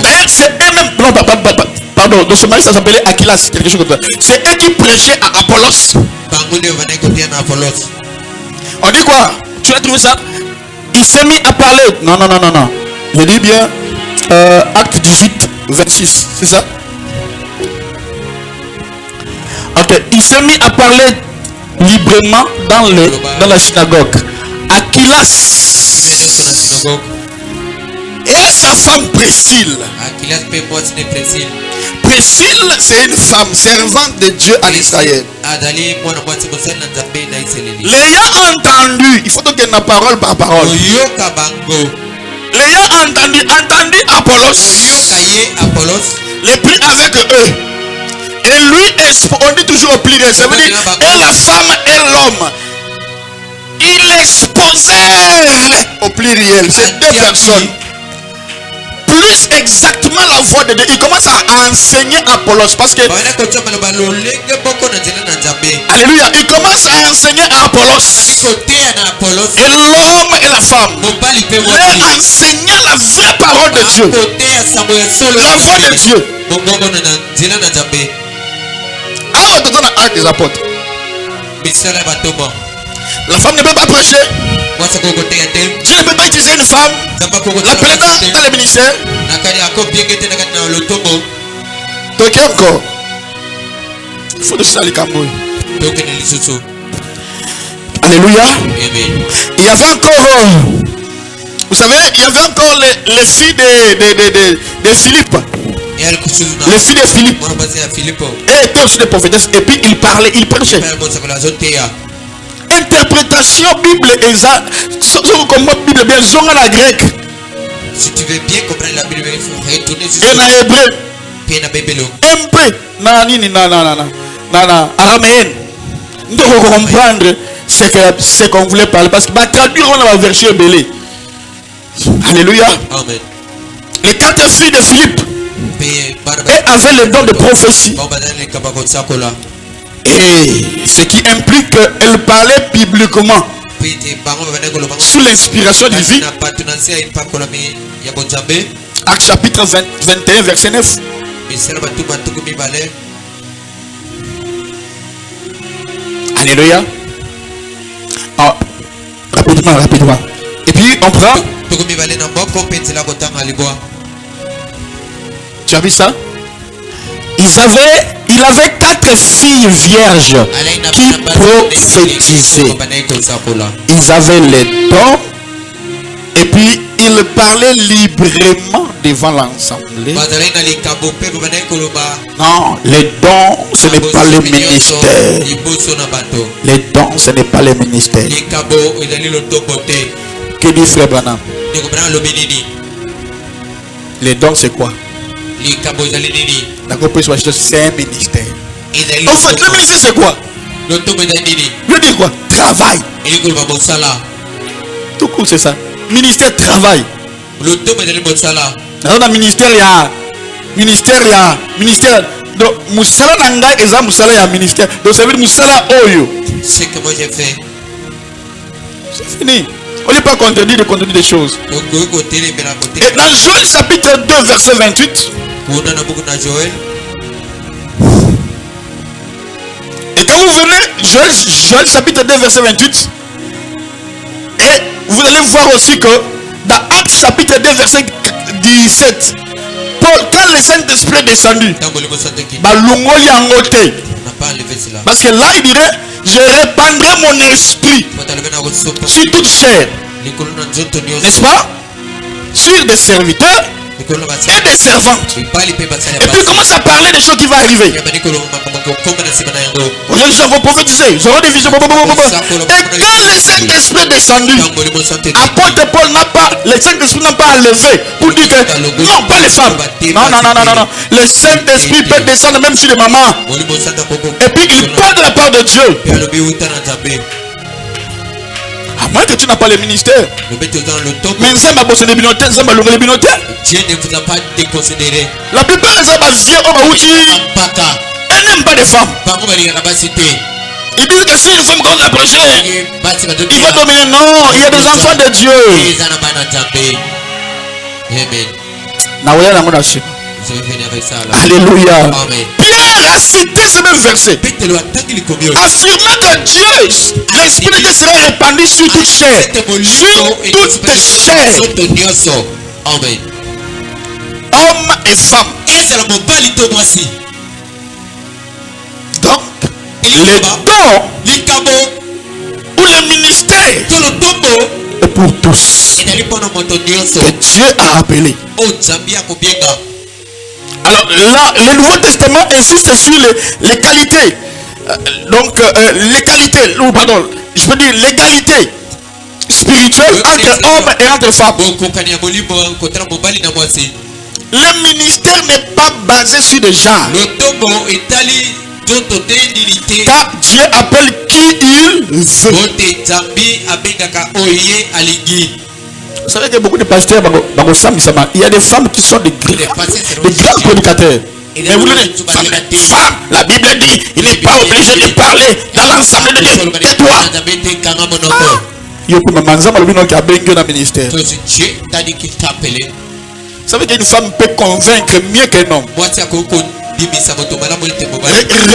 D'ailleurs, c'est eux-mêmes. Non, pardon, de ce mari, ça s'appelait Aquilas, quelque chose comme ça. C'est eux qui prêchaient à Apollos. On dit quoi? Tu as trouvé ça? Il s'est mis à parler. Non. Je dis bien Acte 18, 26. C'est ça? Ok. Il s'est mis à parler librement dans la synagogue. Aquilas et sa femme Priscille. Priscille, c'est une femme servante de Dieu en Israël. L'ayant entendu, il faut donc la parole par parole. L'ayant entendu Apollos, les pris avec eux. Et lui, on dit toujours au pluriel, ça veut dire, et la femme et l'homme. Il exposait au pluriel, c'est deux personnes. Plus exactement la voix de Dieu. Il commence à enseigner Apollos parce que alléluia, il commence à enseigner à Apollos et l'homme et la femme, leur enseignant la vraie parole de Dieu, la voix de Dieu. Alors dans la Acte des Apôtres, la femme ne peut pas prêcher. Dieu ne peut pas utiliser une femme, l'appeler dans le ministère. Donc encore, il faut de ça les Cambouis. Alléluia. Il y avait encore, vous savez, il y avait encore les filles de Philippe. Les filles de Philippe. Et étaient aussi des prophétesses. Et puis ils parlaient, ils prêchaient. Interprétation Bible exact. Comment Bible bien sont à la grecque. Si tu veux bien comprendre la Bible, il faut retourner sur et en hébreu. Un peu. Non. Araméenne. Nous devons comprendre ce qu'on voulait parler. Parce que traduire on a la version belée. Alléluia. Amen. Les 4 filles de Philippe. Et avaient le don de prophétie. Et ce qui implique qu'elle parlait bibliquement sous l'inspiration divine. Acte chapitre 21 verset 9. Alléluia. Ah, rapidement. Et puis on prend. Tu as vu ça? Il avait 4 filles vierges qui prophétisaient. Ils avaient les dons et puis ils parlaient librement devant l'assemblée. Non, les dons, ce n'est pas le ministère. Les dons, ce n'est pas le ministère. Que dit Frère Branham? Les dons, c'est quoi? La compris c'est un ministère. En fait, le ministère c'est quoi? Je veux dire quoi? Travail. Tout court c'est ça. Ministère travail. Dans le ministère il y a ministère. Donc musala nanga eza musala ya ministère. Donc ça veut dire musala oyo. Ce que moi j'ai fait. C'est fini. On n'est pas contredit de contredire des choses. Et dans Joël chapitre 2 verset 28. Et quand vous venez, Joël chapitre 2 verset 28. Et vous allez voir aussi que dans Actes chapitre 2 verset 17. Paul, quand le Saint-Esprit est descendu, parce que là il dirait, je répandrai mon esprit sur toute chair, n'est-ce pas? Sur des serviteurs et des servantes. Et puis commence à parler des choses qui vont arriver. Les gens vont prophétiser, ils auront des visions. Et quand le Saint-Esprit est descendu, apôtre Paul n'a pas, le Saint-Esprit n'a pas levé pour dire que non, pas les femmes. Non. Le Saint-Esprit peut descendre même sur les mamans. Et puis il parle de la part de Dieu. À moins que tu n'as pas le ministère. Mais ça m'a posé des binotés, ça m'a loué les binotés. Dieu ne vous a pas déconsidéré. La plupart des hommes elle n'aime pas les femmes. Ils disent que si une femme commence à prêcher, il va dominer. Non, il y a des enfants de Dieu. Amen. Alléluia. Amen. Pierre a cité ce même verset, affirmant que Dieu, l'esprit de sera répandu sur toute chair, sur toute chair, Amen. hommes et femmes. Donc les dons ou le ministère est pour tous que Dieu a appelé. Alors là, le Nouveau Testament insiste sur les qualités. Les qualités, pardon, je peux dire l'égalité spirituelle entre hommes et entre femmes. Le ministère n'est pas basé sur des gens. Car Dieu appelle qui il veut. Vous savez que beaucoup de pasteurs, il y a des femmes qui sont des grands prédicateurs. Mais vous voulez femme, la Bible dit, il n'est pas obligé de parler dans l'ensemble de Dieu. Tais-toi. Il y a un ministère. Vous savez qu'une femme peut convaincre mieux qu'un homme.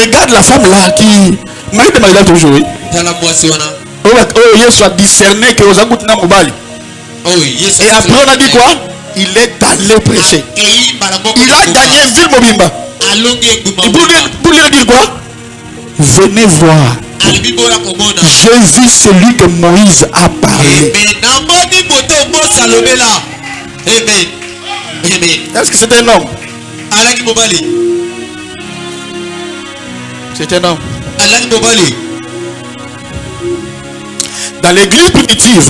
Regarde la femme là qui m'a dit toujours. Il soit discerné que aux agouts n'a mobile. Et après on a dit quoi? Il est allé prêcher. Il a gagné ville Mobimba. Pour lui dire quoi? Venez voir. J'ai vu celui que Moïse a parlé. Est-ce que c'est un homme? C'est un homme. Dans l'église primitive,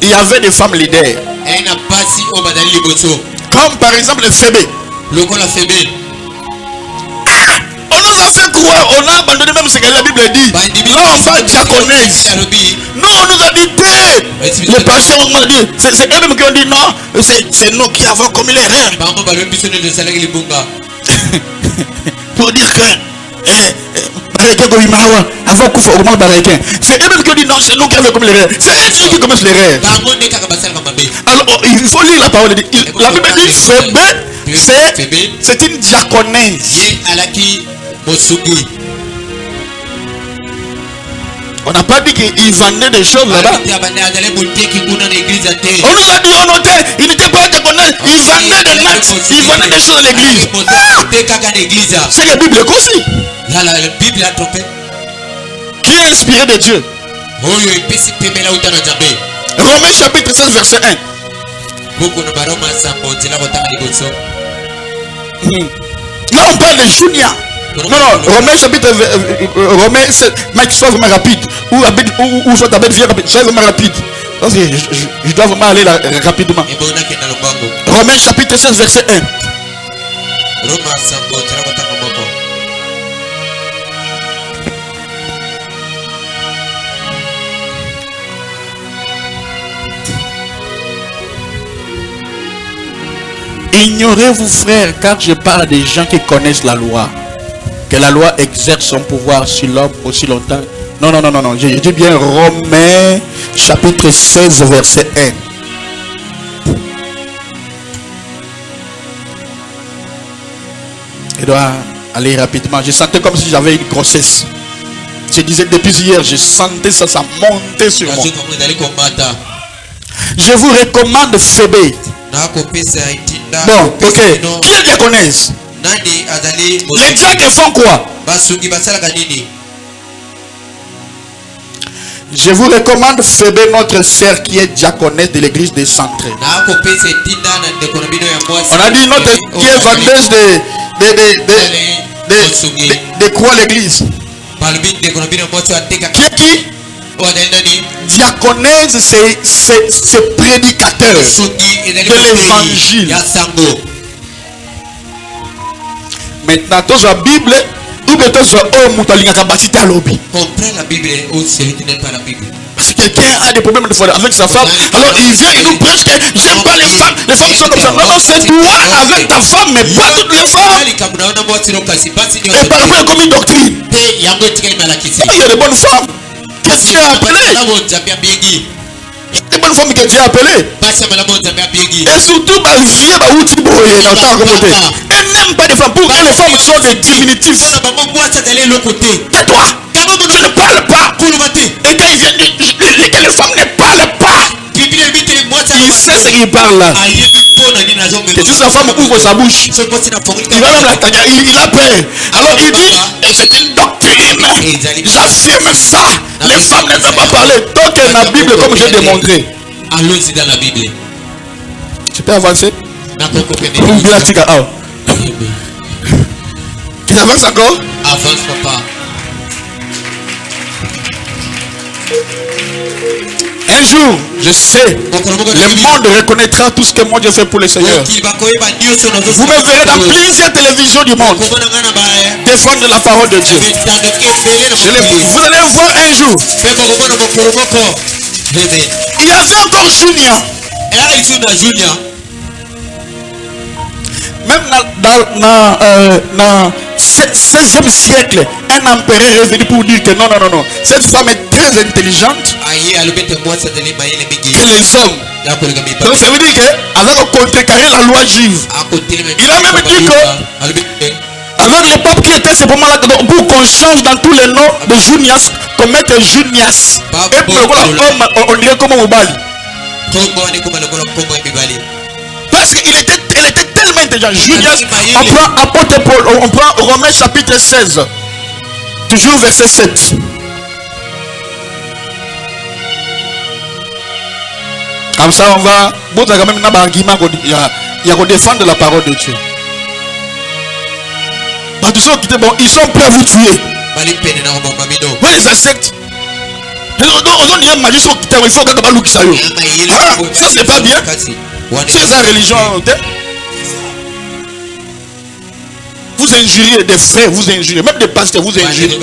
il y avait des femmes leaders. Comme par exemple Phébé. On nous a fait croire, on a abandonné même ce que la Bible dit. L'enfant diaconesse. Non, on nous a dit que les pasteurs ont dit, c'est eux-mêmes qui ont dit non, c'est nous qui avons commis l'erreur. Pour dire que c'est eux-mêmes qui ont dit non, c'est nous qui avons commis l'erreur. C'est eux qui commettent l'erreur. Alors il faut lire la parole. La Bible dit Phébé, c'est une diaconesse. On n'a pas dit qu'il vendait des choses là-bas. On nous a dit, on notait, il n'était pas diaconesse, il vendait des maths, il vendait des choses à l'église. C'est la Bible aussi. La Bible a trompé. Qui est inspiré de Dieu? Romains chapitre 16 verset 1. Non, on parle de Junia. Non, Romains chapitre Romains 7. Mike, sois vraiment rapide. Ou soit ta bête, viens rapide. Sois vraiment rapide. Parce que je dois vraiment aller là rapidement. Romains chapitre 16, verset 1. Ignorez-vous, frères, car je parle des gens qui connaissent la loi, que la loi exerce son pouvoir sur l'homme aussi longtemps. Non, je dis bien Romains chapitre 16, verset 1. Je dois aller rapidement. Je sentais comme si j'avais une grossesse. Je disais depuis hier, je sentais ça montait sur moi. Je vous recommande Phébé. Bon, ok. Qui est diaconesse? Les diacres font quoi? Je vous recommande Phébé, notre sœur qui est diaconesse de l'église des Centres. On a dit notre qui est vendeuse de quoi l'église? Qui? Diaconesse, c'est prédicateur de l'évangile. Maintenant, tous la Bible, double tous oh mutalinga kabati à lobby. Comprends la Bible ou celui qui n'est pas la Bible. Parce que quelqu'un a des problèmes de foi avec sa femme, alors il vient, il nous prêche que j'aime pas les femmes sont comme ça. Non, c'est toi avec ta femme, mais pas toutes les femmes. Et par rapport comme une doctrine. Il y a des bonnes femmes que Dieu a appelées. Il y a des bonnes femmes que Dieu a appelées. Et surtout, ma vie, ma outil, et même pas des femmes. Pour que les femmes soient des diminutifs. Tais-toi. Ne parle pas. Et quand il vient, que les femmes ne parlent pas. Il sait ce qu'il parle là. Que si sa femme ouvre sa bouche, il va même la tagner, il a peur. Alors il dit, et c'est une doctrine. J'affirme ça. Les femmes ne doivent pas parler. Donc la Bible, comme j'ai démontré. Allons-y dans la Bible. Tu peux avancer? Tu avances encore? Avance, papa. Un jour, je sais, le monde reconnaîtra tout ce que moi j'ai fait pour le Seigneur. Vous me verrez dans plusieurs télévisions du monde défendre la parole de Dieu. Vous allez voir un jour. Il y avait encore Junior. Même dans 16e siècle, un empereur est venu pour dire que non, cette femme est très intelligente que les hommes. Donc ça veut dire qu'avec contrecarrer la loi juive, il a même dit que avec le pape qui était ce moment-là, pour qu'on change dans tous les noms de Junias, qu'on mette Junias. Et pour le homme, on dirait comme Mobali. Parce qu'elle était tellement intelligent. Junias, on prend apôtre Paul, on prend Romains chapitre 16, toujours verset 7. Comme ça, on va. Il y a défendre la parole de Dieu. Ils sont prêts à vous tuer. Oui, les insectes. Ça c'est pas bien. C'est sa religion. Vous injuriez des frères, vous injuriez, même des pasteurs, vous injuriez.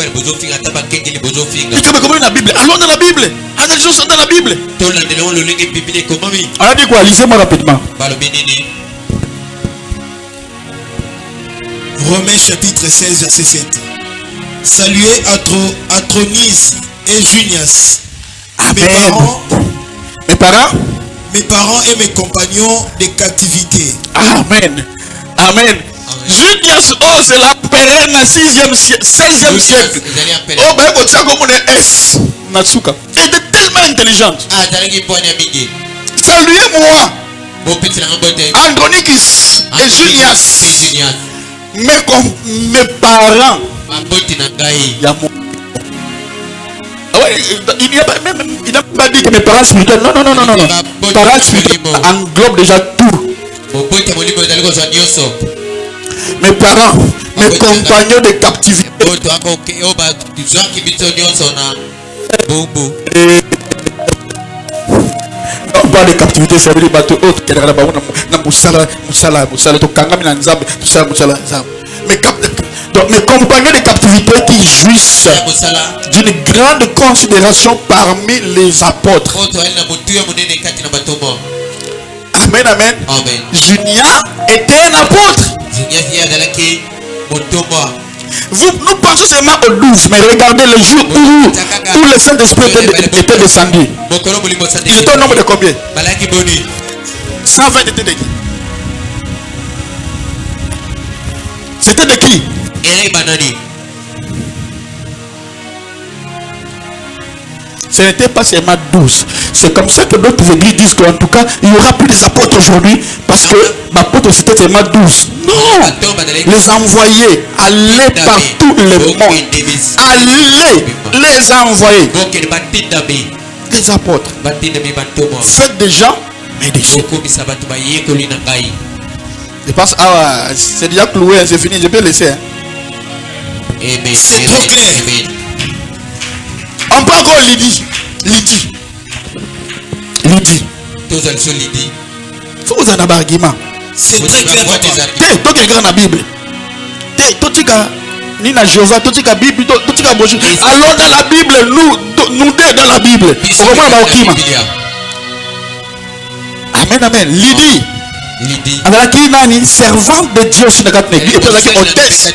Comment la Bible? Allons dans la Bible. Les choses sont dans la Bible. On a dit quoi? Lisez-moi rapidement. Romains chapitre 16, verset 7. Saluez Antronise et Junias. Amen. Mes parents et mes compagnons de captivité. Amen. Amen. Junias, c'est l'empereur dans 16e siècle. Oh, ben, il S. Natsuka. Elle était tellement intelligente. Saluez-moi. Andronicus et Junias. Mes parents. Il n'a pas dit que mes parents spirituels. Non. Parents spirituels englobe déjà tout. Mes parents, mes compagnons de captivité. On parle de captivité, ça veut dire bateau autre qui est là-bas. On a Moussala, to Kangami Nzambe, tout ça, Moussala Nzambe. Donc mes compagnons de captivité qui jouissent d'une grande considération parmi les apôtres. Amen, amen. Junia était un apôtre. Nous pensons seulement aux 12, mais regardez le jour où le Saint-Esprit était descendu. Il était au nombre de combien? 120 était de qui? C'était de qui? Ce n'était pas seulement 12. C'est comme ça que d'autres églises disent qu'en tout cas, il n'y aura plus des apôtres aujourd'hui parce que l'apôtre c'était seulement 12. Non! Les envoyés, allez partout le monde. Allez les envoyer. Les apôtres. Faites des gens, mais des gens. Je pense, ah, c'est déjà cloué, c'est fini, je peux laisser. Hein. C'est trop clair. On peut encore Lydie. Faut vous en avoir argument. C'est très clair. Toi qui regardes la Bible. Toi qui ni na Jéhovah, toi qui Bible, toi qui bonjour. Alors dans la Bible, nous dans la Bible. Amen, amen. Lydie. Avec qui nani servante de Dieu sur la église et puis avec hôtesse.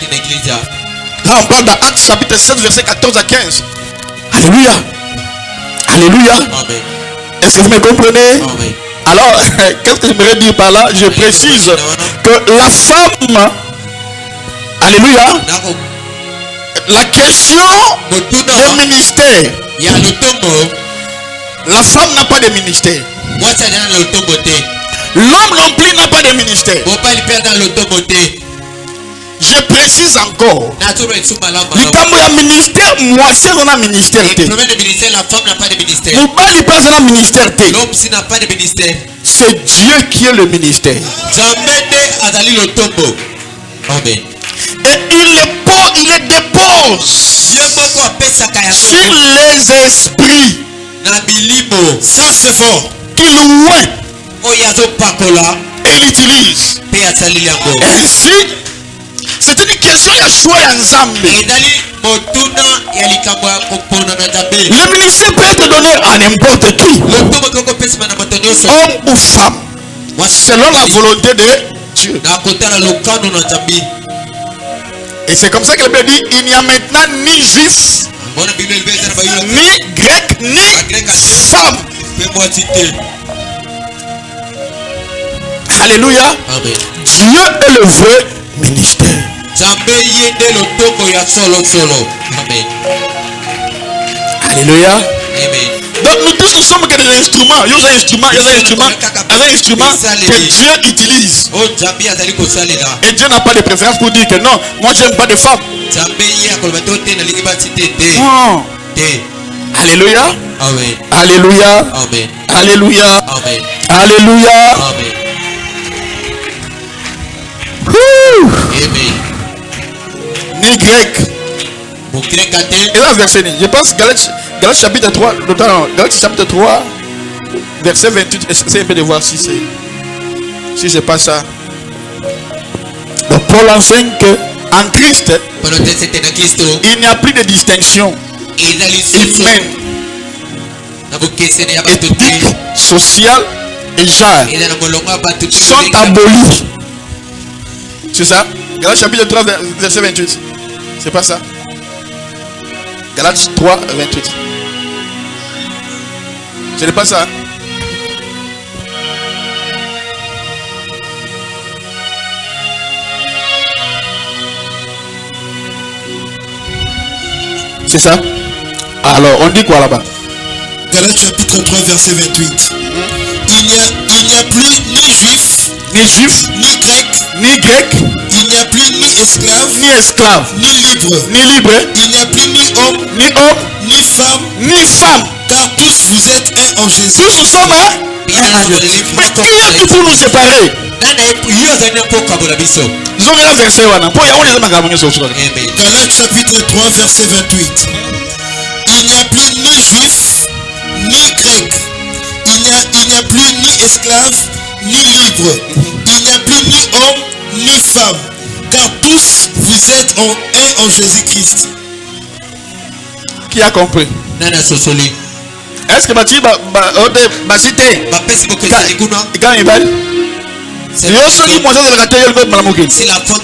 Là on parle dans Actes chapitre 7 verset 14 à 15. Alléluia. Alléluia. Amen. Est-ce que vous me comprenez? Amen. Alors, qu'est-ce que j'aimerais dire par là? Je précise que la femme, alléluia, la question du ministère, la femme n'a pas de ministère. L'homme non plus n'a pas de ministère. Je précise encore. Le ministère, moi c'est un ministère. La femme n'a pas de ministère. L'homme n'a pas de ministère. C'est Dieu qui est le ministère. Amen. Et il les dépose sur les esprits. Ça c'est fort. Qu'il loin. Et il utilise. Ainsi. C'est une question à choix ensemble. Le ministère peut être donné à n'importe qui, homme ou femme, selon la volonté de Dieu. Et c'est comme ça que la Bible dit il n'y a maintenant ni juif, ni grec, ni femme. Alléluia. Dieu est le vrai ministère. Alléluia. Amen. Donc nous tous nous sommes que des instruments. Il y a un instrument que Dieu utilise. Et Dieu n'a pas de préférence pour dire que non, moi j'aime pas de femmes. Non. Alléluia. Amen. Alléluia. Amen. Alléluia. Amen. Alléluia. Amen. Amen. Ni grec. Et là, verset, je pense Galates chapitre 3, Galates chapitre 3, verset 28. Essayez un peu de voir si c'est pas ça. Donc Paul enseigne que en Christ, il n'y a plus de distinction humaine, éthique, sociale et genre sont abolies. C'est ça? Galates chapitre 3, verset 28. C'est pas ça? Galates 3, 28. Ce n'est pas ça? C'est ça? Alors, on dit quoi là-bas? Galates chapitre 3, verset 28. Il n'y a plus ni juif, ni grec, il n'y a plus ni esclave, ni libre, il n'y a plus ni homme, ni femme, car tous vous êtes un en Jésus. Tous nous sommes un. Mais qui est pour nous séparer? Galates chapitre 3, verset 28. Il n'y a plus ni juif, ni grec. Il n'y a a plus ni esclave, ni libre. Il n'y a plus ni homme, ni femme. Car tous vous êtes en un en Jésus-Christ. Qui a compris? Nana sosoli. Est-ce que Bati va citer? Bapesi bokesa likuna. Quand il va, C'est la si femme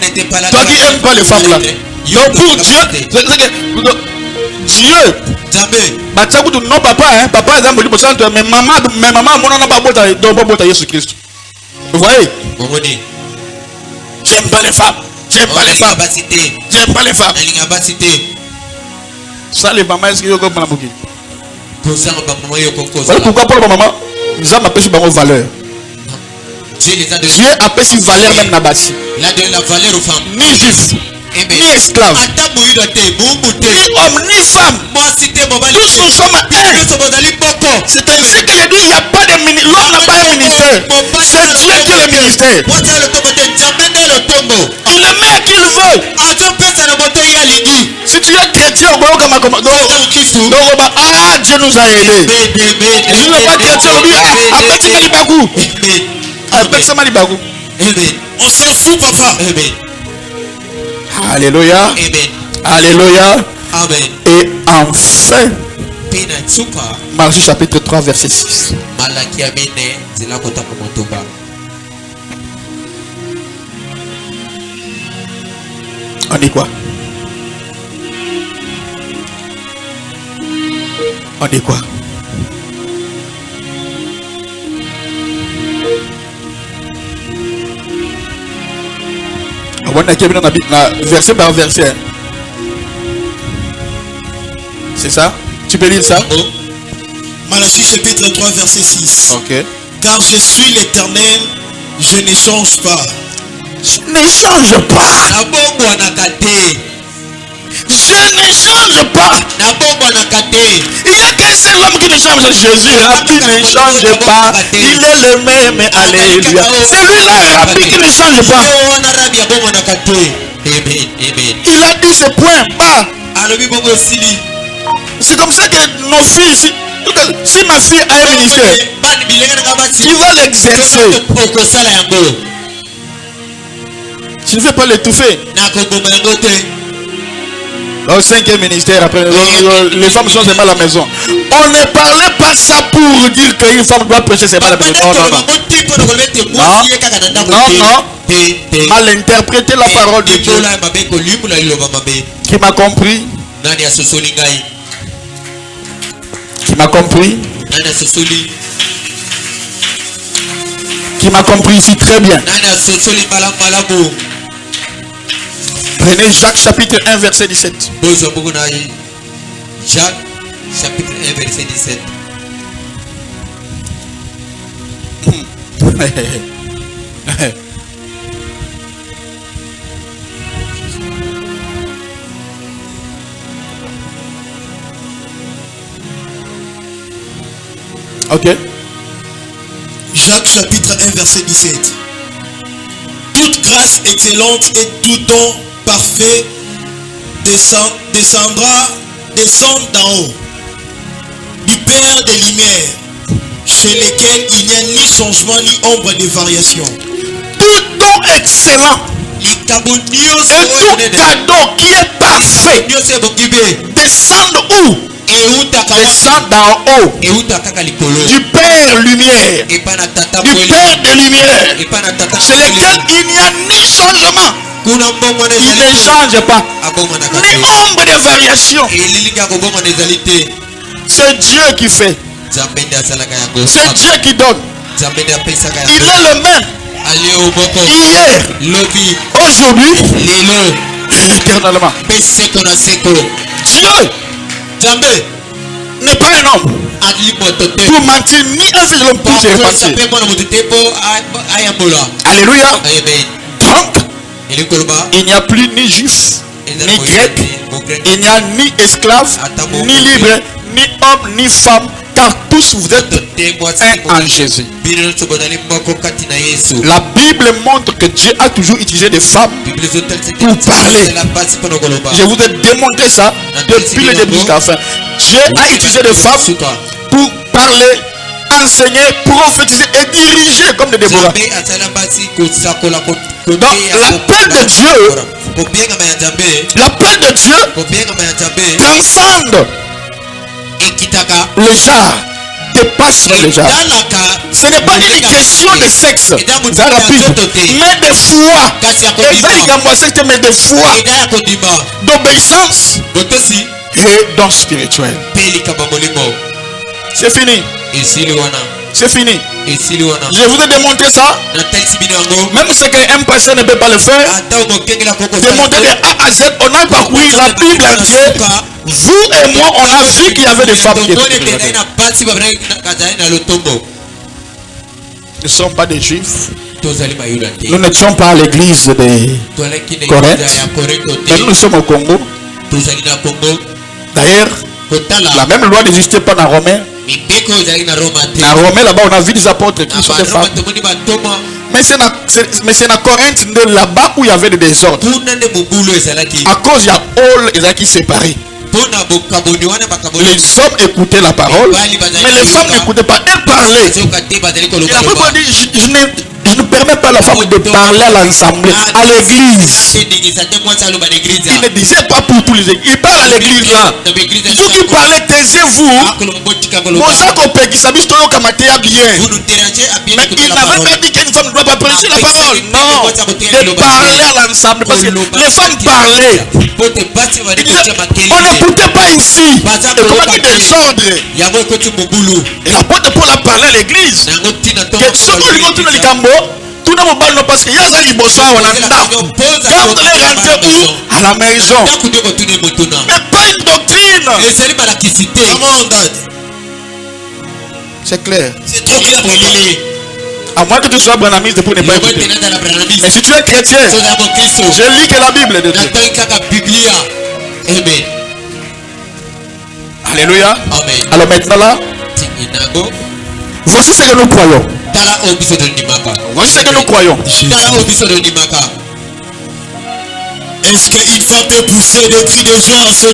n'était pas là. toi qui n'aimes pas les femmes là, donc pour Dieu, Dieu, Dieu, non papa, hein, papa est mais maman, mon nom pas bota Jésus Christ. Vous voyez? J'aime pas les femmes, j'aime pas les femmes, j'aime pas les femmes. Ça les mamans est-ce que vous avez compris? Pourquoi pour la maman, nous avons appelé par valeur. Dieu a appelé valeur même Nabati. Il a donné la valeur aux femmes. Ni juif, ni esclave, ni homme, ni femme. Tous nous sommes un. C'est que il n'y a pas de ministère. L'homme n'a pas un ministère. C'est Dieu qui est le ministère. Il le met qui le veut. Si tu es chrétien, Dieu nous a aidés. Si tu n'es pas chrétien, On s'en fout, papa. Alléluia. Alléluia. Amen. Et enfin, Matthieu chapitre 3, verset 6. On dit quoi? On dit quoi? On a verset par verset. C'est ça? Tu peux lire ça? Malachie chapitre 3 verset 6. Ok. Car je suis l'Éternel, je ne change pas. Je ne change pas. Je ne change pas. Il n'y a qu'un seul homme qui ne change, Jésus. Rabbi ne change pas. Il est le même. Alléluia. C'est lui-là, Rabbi, qui ne change pas. Il a dit ce point bas. C'est comme ça que nos filles, si ma fille a un ministère, il va l'exercer. Je ne vais pas l'étouffer. Au 5e ministère, après, les femmes sont seulement à la maison. On ne parlait pas ça pour dire qu'une femme doit prêcher seulement à la maison. Non. Mal interpréter la parole de Dieu. Qui m'a compris? Qui m'a compris? Qui m'a compris ici très bien? Prenez Jacques chapitre 1 verset 17. Jacques chapitre 1 verset 17. Ok. Jacques chapitre 1 verset 17. Toute grâce excellente et tout don parfait descend d'en haut du Père des Lumières, chez lesquels il n'y a ni changement ni ombre de variation. Tout don excellent et tout cadeau qui est parfait descend où? Descend d'en haut du Père Lumière, du Père des Lumières, chez lequel il n'y a ni changement, il ne change pas, ni ombre de variation. C'est Dieu qui fait, c'est Dieu qui donne. Il est le même hier, aujourd'hui et éternellement. Dieu n'est pas un homme pour mentir, ni un seul homme pour se repasser. Alléluia. Donc, il n'y a plus ni juif, ni grec, il n'y a ni esclave, ni libre, ni homme, ni femme, car tous vous êtes un en Jésus. La Bible montre que Dieu a toujours utilisé des femmes pour parler. Je vous ai démontré ça depuis le début jusqu'à la fin. Dieu a utilisé des femmes pour parler enseigner, prophétiser et diriger comme de Déborah. Donc la paix de Dieu, transcende le genre, dépasse le genre. Ce n'est pas une question de sexe, mais de foi. Mais de foi, d'obéissance et don spirituel. C'est fini. C'est fini. Je vous ai démontré ça. Même ce qu'un pasteur ne peut pas le faire. Démontrer de A à Z. On a parcouru la Bible entière. Vous et moi, on a vu qu'il y avait des femmes qui étaient présentées. Nous ne sommes pas des juifs. Nous ne sommes pas à l'église de Corinthe. Mais nous sommes au Congo. D'ailleurs, la même loi n'existait pas dans Romain. À Romain, là-bas, on a vu des apôtres qui sont des femmes. Mais c'est dans Corinthe, là-bas où il y avait des désordres. À cause, il y a all qui séparés. Les hommes écoutaient la parole, mais les femmes n'écoutaient pas. Elles parlaient. Et la Bible dit, je ne permets pas à la femme de parler à l'ensemble, à l'église. Il ne disait pas pour tous les églises. Il parle à l'église là. Ceux qui parlaient, taisez-vous. Mais il n'avait pas dit qu'une femme ne doit pas prêcher la parole. Non. De parler à l'ensemble. Parce que les femmes parlaient. On n'écoutait pas ici. Et comment dire désordre. Et l'apôtre Paul a parlé à l'église. Que ceux qui ont tout le cambo, tout le monde parle parce qu'il y a ça qui bosse en Anda. Quand vous allez rentrer où? À la maison. Mais pas une doctrine. C'est clair. C'est trop clair pour lui. À moins que tu sois branamiste pour ne pas écouter. Mais si tu es chrétien, je lis que la Bible de Dieu. Amen. Alléluia. Amen. Alors maintenant là, voici ce que nous croyons. Voici ce que nous croyons. Est-ce qu'il faut te pousser des cris de joie en ce